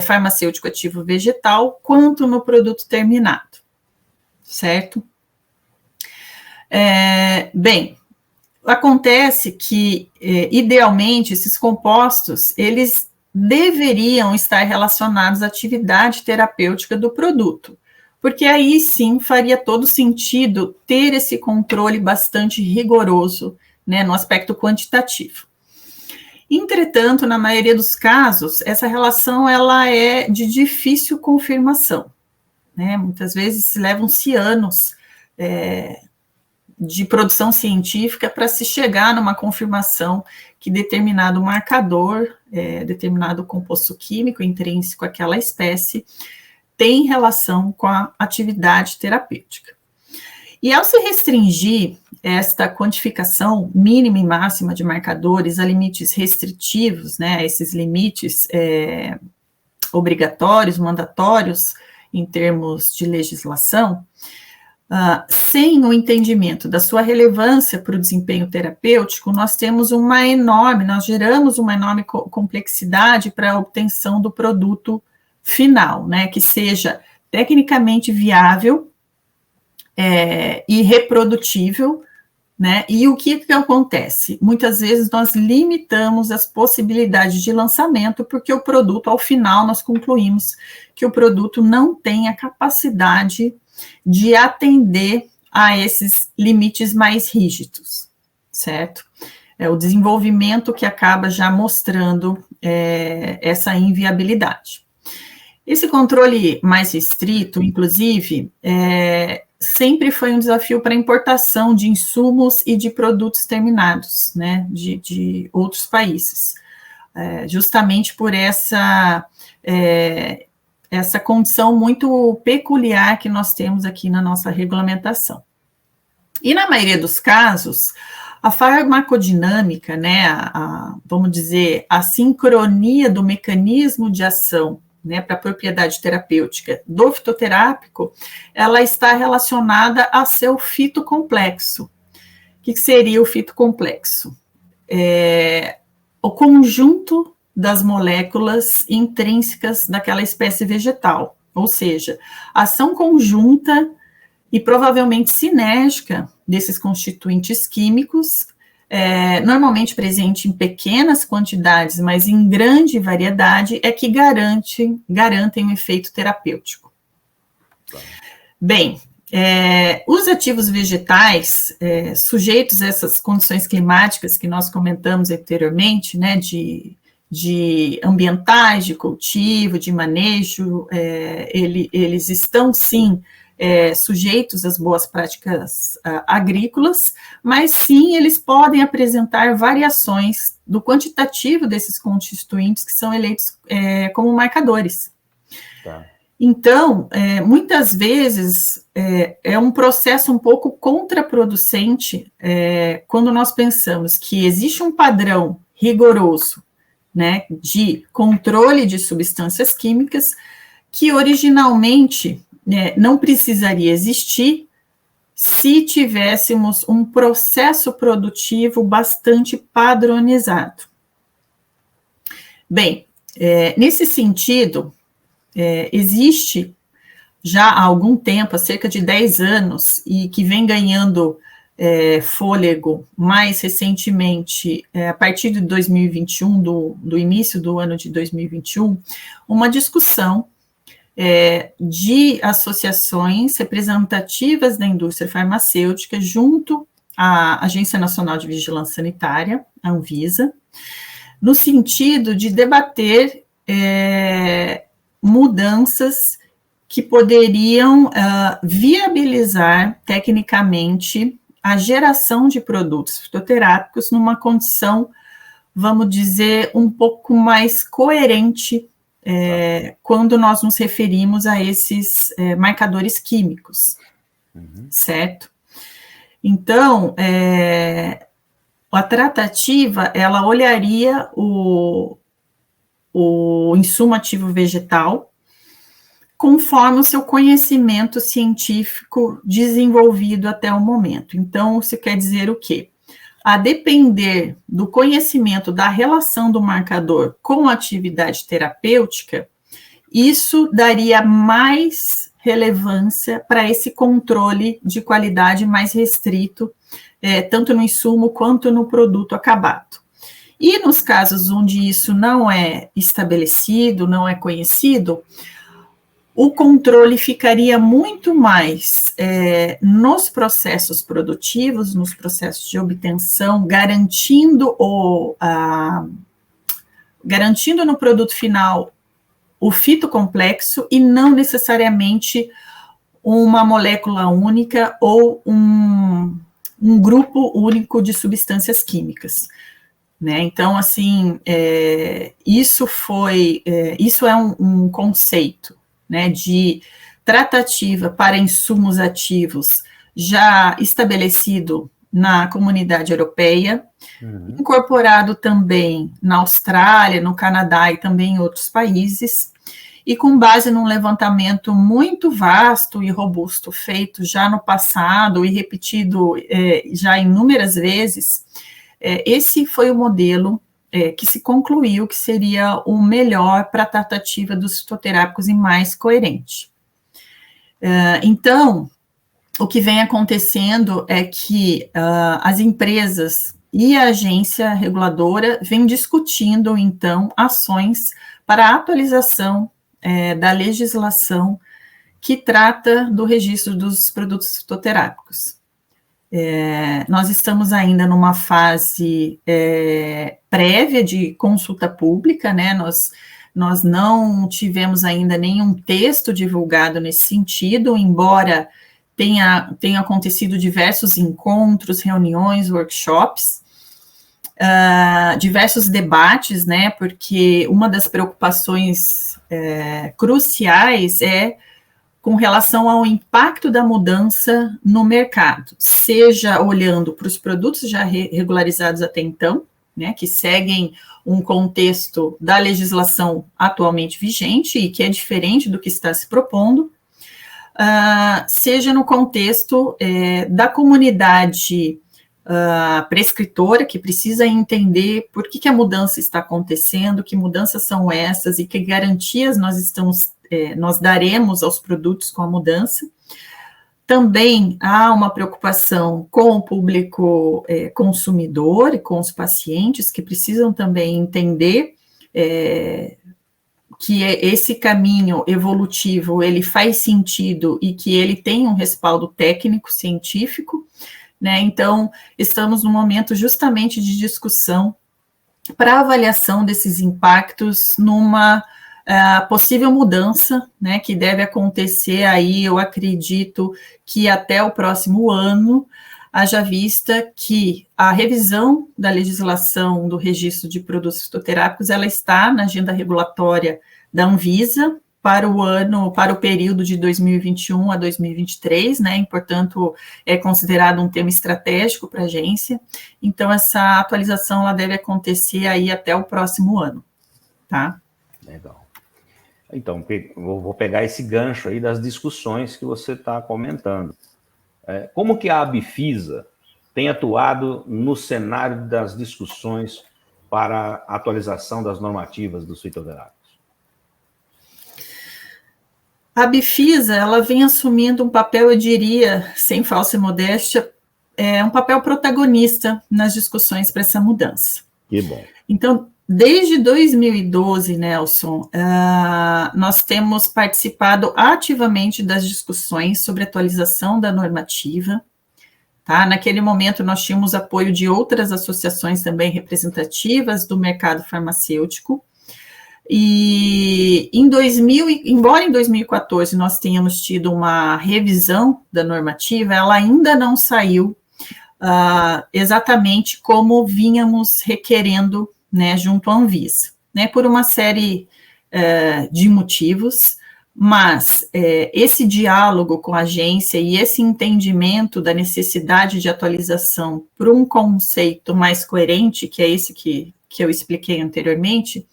farmacêutico ativo vegetal, quanto no produto terminado, certo? Bem, acontece que, idealmente, esses compostos, eles deveriam estar relacionados à atividade terapêutica do produto, porque aí sim faria todo sentido ter esse controle bastante rigoroso, né, no aspecto quantitativo. Entretanto, na maioria dos casos, essa relação ela é de difícil confirmação, né? Muitas vezes levam-se anos de produção científica para se chegar numa confirmação que determinado marcador, determinado composto químico intrínseco àquela espécie, tem relação com a atividade terapêutica. E ao se restringir esta quantificação mínima e máxima de marcadores a limites restritivos, né, a esses limites obrigatórios, mandatórios, em termos de legislação, sem o entendimento da sua relevância para o desempenho terapêutico, nós geramos uma enorme complexidade para a obtenção do produto final, né, que seja tecnicamente viável e reprodutível, né, e o que acontece? Muitas vezes nós limitamos as possibilidades de lançamento, porque o produto, ao final, nós concluímos que o produto não tem a capacidade de atender a esses limites mais rígidos, certo? É o desenvolvimento que acaba já mostrando essa inviabilidade. Esse controle mais restrito, inclusive, sempre foi um desafio para a importação de insumos e de produtos terminados, né, de outros países, justamente por essa condição muito peculiar que nós temos aqui na nossa regulamentação. E na maioria dos casos, a farmacodinâmica, né, vamos dizer, a sincronia do mecanismo de ação, né, para a propriedade terapêutica do fitoterápico, ela está relacionada a seu fitocomplexo. O que seria o fitocomplexo? O conjunto das moléculas intrínsecas daquela espécie vegetal, ou seja, a ação conjunta e provavelmente sinérgica desses constituintes químicos, normalmente presente em pequenas quantidades, mas em grande variedade, é que garantem um efeito terapêutico. Bem, os ativos vegetais, sujeitos a essas condições climáticas que nós comentamos anteriormente, né, de ambientais, de cultivo, de manejo, eles estão, sim, sujeitos às boas práticas agrícolas, mas sim eles podem apresentar variações do quantitativo desses constituintes que são eleitos como marcadores. Tá. Então, muitas vezes é um processo um pouco contraproducente quando nós pensamos que existe um padrão rigoroso, né, de controle de substâncias químicas que originalmente não precisaria existir se tivéssemos um processo produtivo bastante padronizado. Bem, nesse sentido, existe já há algum tempo, há cerca de 10 anos, e que vem ganhando fôlego mais recentemente, a partir de 2021, do início do ano de 2021, uma discussão de associações representativas da indústria farmacêutica junto à Agência Nacional de Vigilância Sanitária, a Anvisa, no sentido de debater mudanças que poderiam viabilizar tecnicamente a geração de produtos fitoterápicos numa condição, vamos dizer, um pouco mais coerente quando nós nos referimos a esses marcadores químicos, certo? Então, a tratativa, ela olharia o insumo ativo vegetal conforme o seu conhecimento científico desenvolvido até o momento. Então, isso quer dizer o quê? A depender do conhecimento da relação do marcador com a atividade terapêutica, isso daria mais relevância para esse controle de qualidade mais restrito, tanto no insumo quanto no produto acabado. E nos casos onde isso não é estabelecido, não é conhecido, o controle ficaria muito mais nos processos produtivos, nos processos de obtenção, garantindo no produto final o fitocomplexo e não necessariamente uma molécula única ou um grupo único de substâncias químicas. Né? Então, assim, isso é um conceito, né, de tratativa para insumos ativos já estabelecido na comunidade europeia, incorporado também na Austrália, no Canadá e também em outros países, e com base num levantamento muito vasto e robusto feito já no passado e repetido já inúmeras vezes. Esse foi o modelo que se concluiu que seria o melhor para a tratativa dos fitoterápicos e mais coerente. Então, o que vem acontecendo é que as empresas e a agência reguladora vêm discutindo, então, ações para a atualização da legislação que trata do registro dos produtos fitoterápicos. Nós estamos ainda numa fase prévia de consulta pública, né? Nós não tivemos ainda nenhum texto divulgado nesse sentido, embora tenha acontecido diversos encontros, reuniões, workshops, diversos debates, né? Porque uma das preocupações cruciais é com relação ao impacto da mudança no mercado, seja olhando para os produtos já regularizados até então, né, que seguem um contexto da legislação atualmente vigente e que é diferente do que está se propondo, seja no contexto da comunidade prescritora, que precisa entender por que a mudança está acontecendo, que mudanças são essas e que garantias nós daremos aos produtos com a mudança. Também há uma preocupação com o público consumidor e com os pacientes, que precisam também entender que esse caminho evolutivo, ele faz sentido e que ele tem um respaldo técnico, científico, né? Então, estamos num momento justamente de discussão para avaliação desses impactos numa possível mudança, né, que deve acontecer aí, eu acredito que até o próximo ano, haja vista que a revisão da legislação do registro de produtos fitoterápicos, ela está na agenda regulatória da Anvisa para o período de 2021 a 2023, né, e, portanto, é considerado um tema estratégico para a agência. Então, essa atualização, ela deve acontecer aí até o próximo ano, tá? Legal. Então, vou pegar esse gancho aí das discussões que você está comentando. Como que a Abifisa tem atuado no cenário das discussões para a atualização das normativas dos fitoterápicos? A Abifisa, ela vem assumindo um papel, eu diria, sem falsa modéstia, um papel protagonista nas discussões para essa mudança. Que bom. Então, desde 2012, Nelson, nós temos participado ativamente das discussões sobre atualização da normativa, tá? Naquele momento, nós tínhamos apoio de outras associações também representativas do mercado farmacêutico, e embora em 2014 nós tenhamos tido uma revisão da normativa, ela ainda não saiu exatamente como vínhamos requerendo, né, junto à Anvisa, né, por uma série de motivos, mas esse diálogo com a agência e esse entendimento da necessidade de atualização para um conceito mais coerente, que é esse que eu expliquei anteriormente,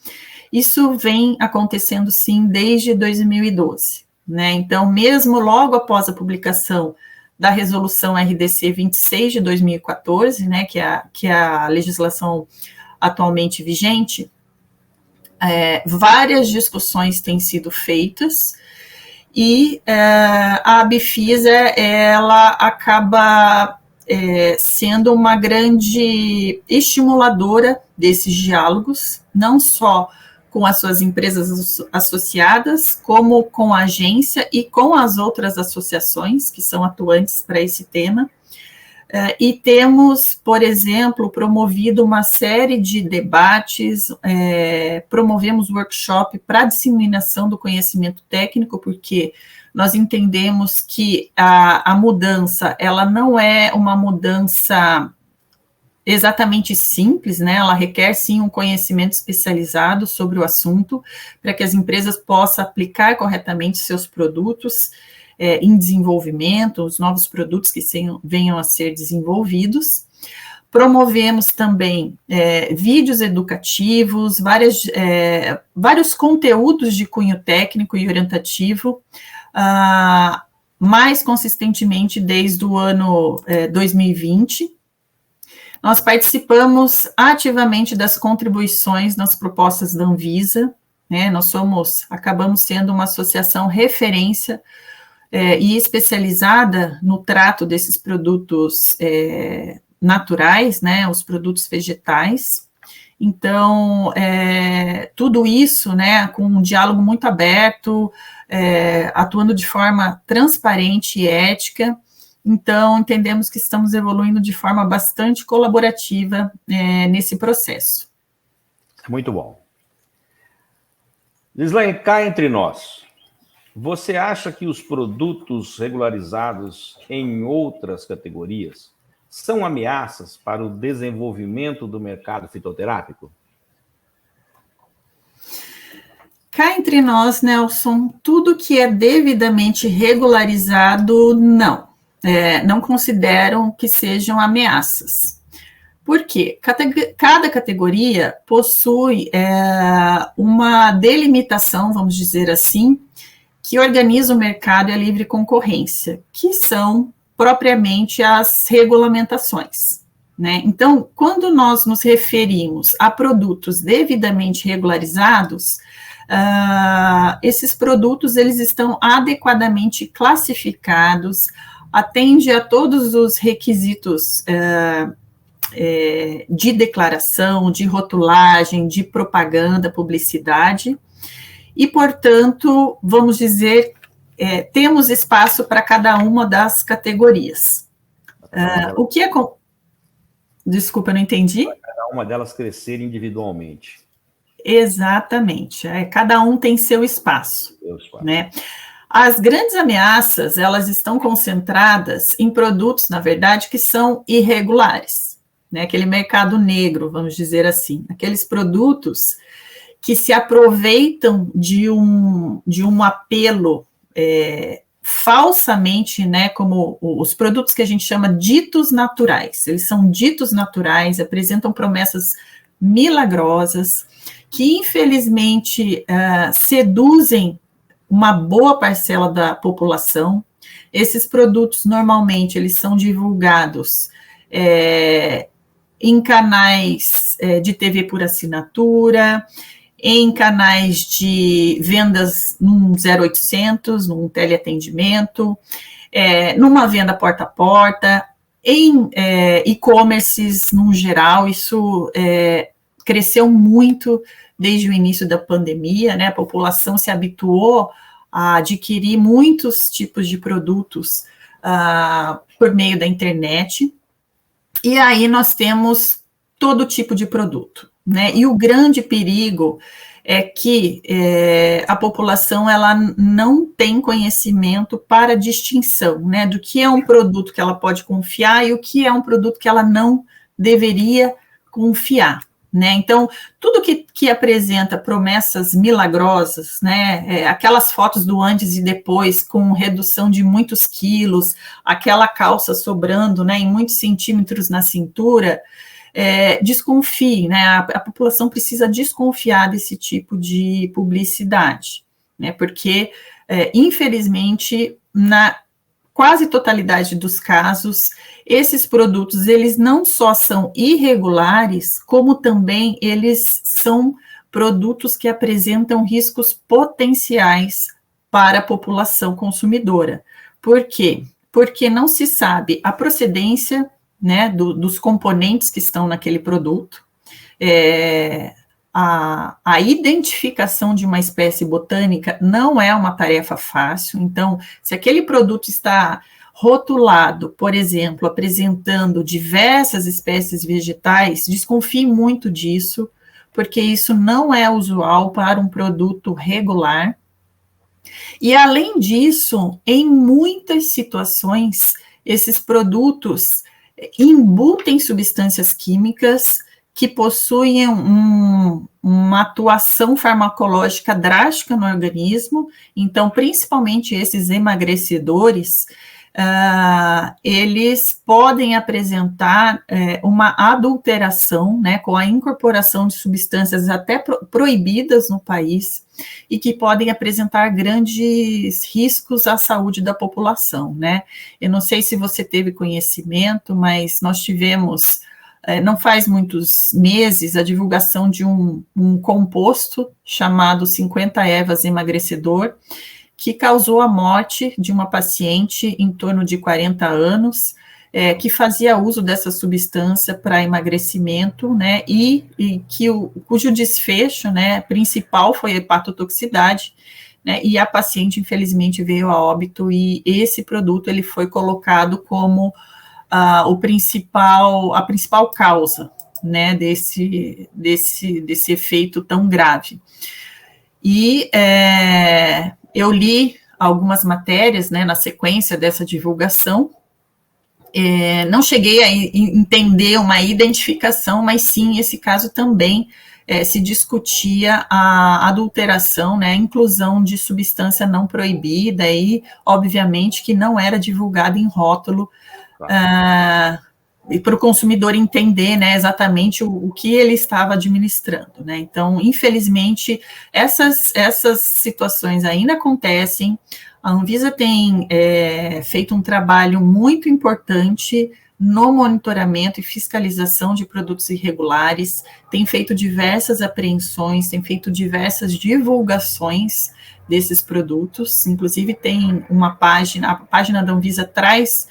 isso vem acontecendo, sim, desde 2012, né? Então, mesmo logo após a publicação da resolução RDC 26 de 2014, né, que é a legislação atualmente vigente, várias discussões têm sido feitas, e a Abifisa, ela acaba sendo uma grande estimuladora desses diálogos, não só com as suas empresas associadas, como com a agência e com as outras associações que são atuantes para esse tema. E temos, por exemplo, promovido uma série de debates, promovemos workshop para disseminação do conhecimento técnico, porque nós entendemos que a mudança, ela não é uma mudança exatamente simples, né? Ela requer, sim, um conhecimento especializado sobre o assunto, para que as empresas possam aplicar corretamente seus produtos em desenvolvimento, os novos produtos que venham a ser desenvolvidos. Promovemos também vídeos educativos, vários conteúdos de cunho técnico e orientativo, mais consistentemente desde o ano 2020. Nós participamos ativamente das contribuições nas propostas da Anvisa, né? Nós acabamos sendo uma associação referência e especializada no trato desses produtos naturais, né, os produtos vegetais. Então, tudo isso, né, com um diálogo muito aberto, atuando de forma transparente e ética. Então, entendemos que estamos evoluindo de forma bastante colaborativa nesse processo. Muito bom. Lislaine, cá entre nós, você acha que os produtos regularizados em outras categorias são ameaças para o desenvolvimento do mercado fitoterápico? Cá entre nós, Nelson, tudo que é devidamente regularizado, não consideram que sejam ameaças. Por quê? Cada categoria possui uma delimitação, vamos dizer assim, que organiza o mercado e a livre concorrência, que são propriamente as regulamentações, né? Então, quando nós nos referimos a produtos devidamente regularizados, esses produtos, eles estão adequadamente classificados, atende a todos os requisitos de declaração, de rotulagem, de propaganda, publicidade, e, portanto, vamos dizer, temos espaço para cada uma das categorias. O que é... Desculpa, eu não entendi. Cada uma delas crescer individualmente. Exatamente. Cada um tem seu espaço. Né? As grandes ameaças, elas estão concentradas em produtos, na verdade, que são irregulares. Né? Aquele mercado negro, vamos dizer assim. Aqueles produtos que se aproveitam de um apelo falsamente, né, como os produtos que a gente chama ditos naturais. Eles são ditos naturais, apresentam promessas milagrosas, que infelizmente seduzem uma boa parcela da população. Esses produtos, normalmente, eles são divulgados em canais de TV por assinatura, em canais de vendas num 0800, num teleatendimento, numa venda porta a porta, em e-commerces no geral. Isso cresceu muito desde o início da pandemia, né? A população se habituou a adquirir muitos tipos de produtos por meio da internet, e aí nós temos todo tipo de produto. Né? E o grande perigo é que a população ela não tem conhecimento para distinção, né, do que é um produto que ela pode confiar e o que é um produto que ela não deveria confiar. Né? Então, tudo que apresenta promessas milagrosas, né, aquelas fotos do antes e depois com redução de muitos quilos, aquela calça sobrando, né, em muitos centímetros na cintura, desconfie, né? A população precisa desconfiar desse tipo de publicidade, né? Porque, infelizmente, na quase totalidade dos casos, esses produtos, eles não só são irregulares, como também eles são produtos que apresentam riscos potenciais para a população consumidora. Por quê? Porque não se sabe a procedência, né, dos componentes que estão naquele produto, a identificação de uma espécie botânica não é uma tarefa fácil. Então, se aquele produto está rotulado, por exemplo, apresentando diversas espécies vegetais, desconfie muito disso, porque isso não é usual para um produto regular. E, além disso, em muitas situações, esses produtos embutem substâncias químicas que possuem uma atuação farmacológica drástica no organismo. Então, principalmente esses emagrecedores, eles podem apresentar uma adulteração, né, com a incorporação de substâncias até proibidas no país e que podem apresentar grandes riscos à saúde da população, né? Eu não sei se você teve conhecimento, mas nós tivemos, não faz muitos meses, a divulgação de um composto chamado 50 ervas emagrecedor, que causou a morte de uma paciente em torno de 40 anos, que fazia uso dessa substância para emagrecimento, né, e cujo desfecho, né, principal foi a hepatotoxicidade, né, e a paciente, infelizmente, veio a óbito, e esse produto ele foi colocado como a principal causa, né, desse efeito tão grave. E eu li algumas matérias, né, na sequência dessa divulgação. Não cheguei a entender uma identificação, mas sim, esse caso também se discutia a adulteração, né, a inclusão de substância não proibida e, obviamente, que não era divulgada em rótulo, e para o consumidor entender, né, exatamente o que ele estava administrando, né? Então, infelizmente, essas situações ainda acontecem. A Anvisa tem feito um trabalho muito importante no monitoramento e fiscalização de produtos irregulares, tem feito diversas apreensões, tem feito diversas divulgações desses produtos, inclusive tem uma página, a página da Anvisa traz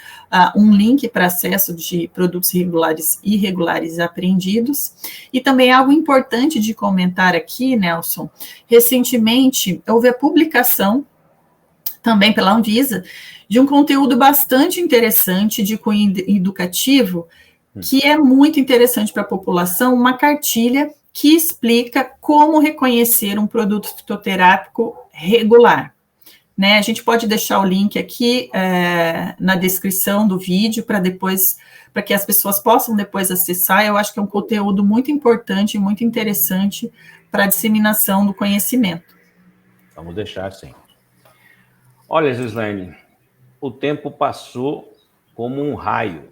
um link para acesso de produtos irregulares apreendidos, e também algo importante de comentar aqui, Nelson, recentemente houve a publicação, também pela Anvisa, de um conteúdo bastante interessante, de cunho educativo, que é muito interessante para a população, uma cartilha que explica como reconhecer um produto fitoterápico regular, né? A gente pode deixar o link aqui na descrição do vídeo para que as pessoas possam depois acessar. Eu acho que é um conteúdo muito importante e muito interessante para a disseminação do conhecimento. Vamos deixar sim. Olha, Gislaine, o tempo passou como um raio.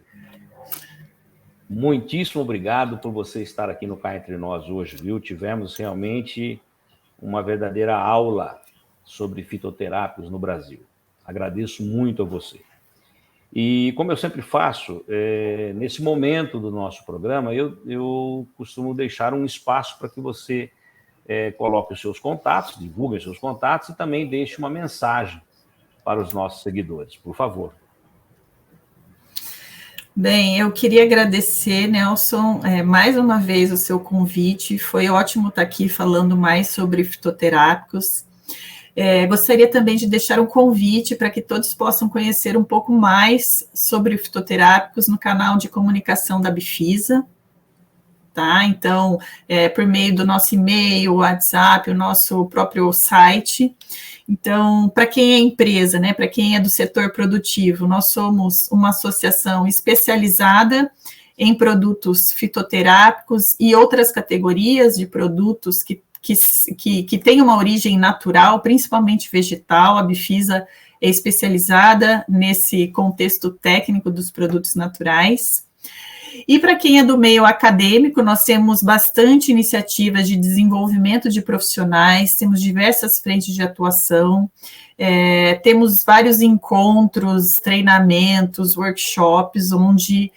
Muitíssimo obrigado por você estar aqui no Cá Entre Nós hoje, viu? Tivemos realmente uma verdadeira aula sobre fitoterápicos no Brasil. Agradeço muito a você. E como eu sempre faço, nesse momento do nosso programa, eu costumo deixar um espaço para que você coloque os seus contatos, divulgue os seus contatos e também deixe uma mensagem para os nossos seguidores, por favor. Bem, eu queria agradecer, Nelson, mais uma vez o seu convite. Foi ótimo estar aqui falando mais sobre fitoterápicos. Gostaria também de deixar um convite para que todos possam conhecer um pouco mais sobre fitoterápicos no canal de comunicação da Bifisa, tá? Então, por meio do nosso e-mail, WhatsApp, o nosso próprio site. Então, para quem é empresa, né, para quem é do setor produtivo, nós somos uma associação especializada em produtos fitoterápicos e outras categorias de produtos que têm uma origem natural, principalmente vegetal. A Bifisa é especializada nesse contexto técnico dos produtos naturais. E para quem é do meio acadêmico, nós temos bastante iniciativas de desenvolvimento de profissionais, temos diversas frentes de atuação, temos vários encontros, treinamentos, workshops, onde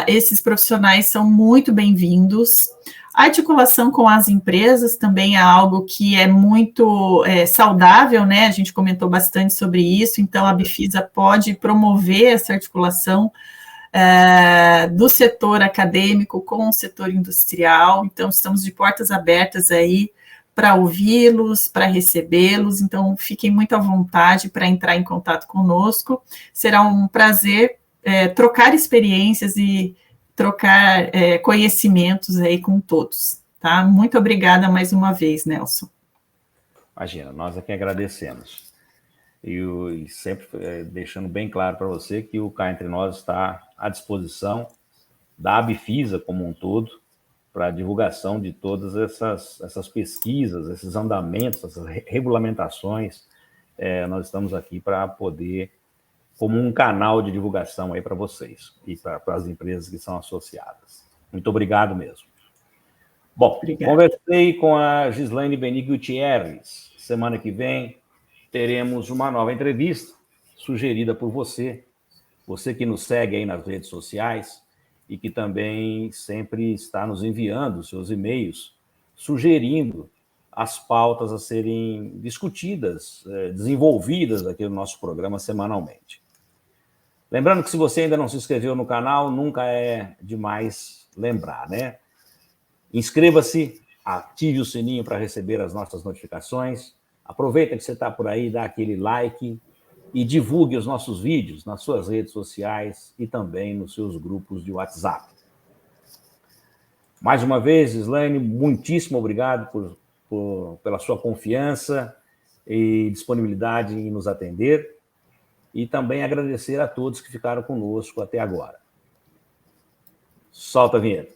esses profissionais são muito bem-vindos. A articulação com as empresas também é algo que é muito saudável, né? A gente comentou bastante sobre isso, então a Bifisa pode promover essa articulação do setor acadêmico com o setor industrial, então estamos de portas abertas aí para ouvi-los, para recebê-los, então fiquem muito à vontade para entrar em contato conosco, será um prazer trocar experiências e trocar conhecimentos aí com todos, tá? Muito obrigada mais uma vez, Nelson. Imagina, nós aqui agradecemos. E sempre deixando bem claro para você que o Cá Entre Nós está à disposição da Bifisa como um todo para a divulgação de todas essas pesquisas, esses andamentos, essas regulamentações. Nós estamos aqui para poder, como um canal de divulgação aí para vocês e para as empresas que são associadas. Muito obrigado mesmo. Bom, conversei com a Gislaine Beni Gutierrez. Semana que vem teremos uma nova entrevista sugerida por você que nos segue aí nas redes sociais e que também sempre está nos enviando seus e-mails, sugerindo as pautas a serem discutidas, desenvolvidas aqui no nosso programa semanalmente. Lembrando que se você ainda não se inscreveu no canal, nunca é demais lembrar, né? Inscreva-se, ative o sininho para receber as nossas notificações. Aproveita que você está por aí, dá aquele like e divulgue os nossos vídeos nas suas redes sociais e também nos seus grupos de WhatsApp. Mais uma vez, Gislaine, muitíssimo obrigado pela sua confiança e disponibilidade em nos atender. E também agradecer a todos que ficaram conosco até agora. Solta a vinheta.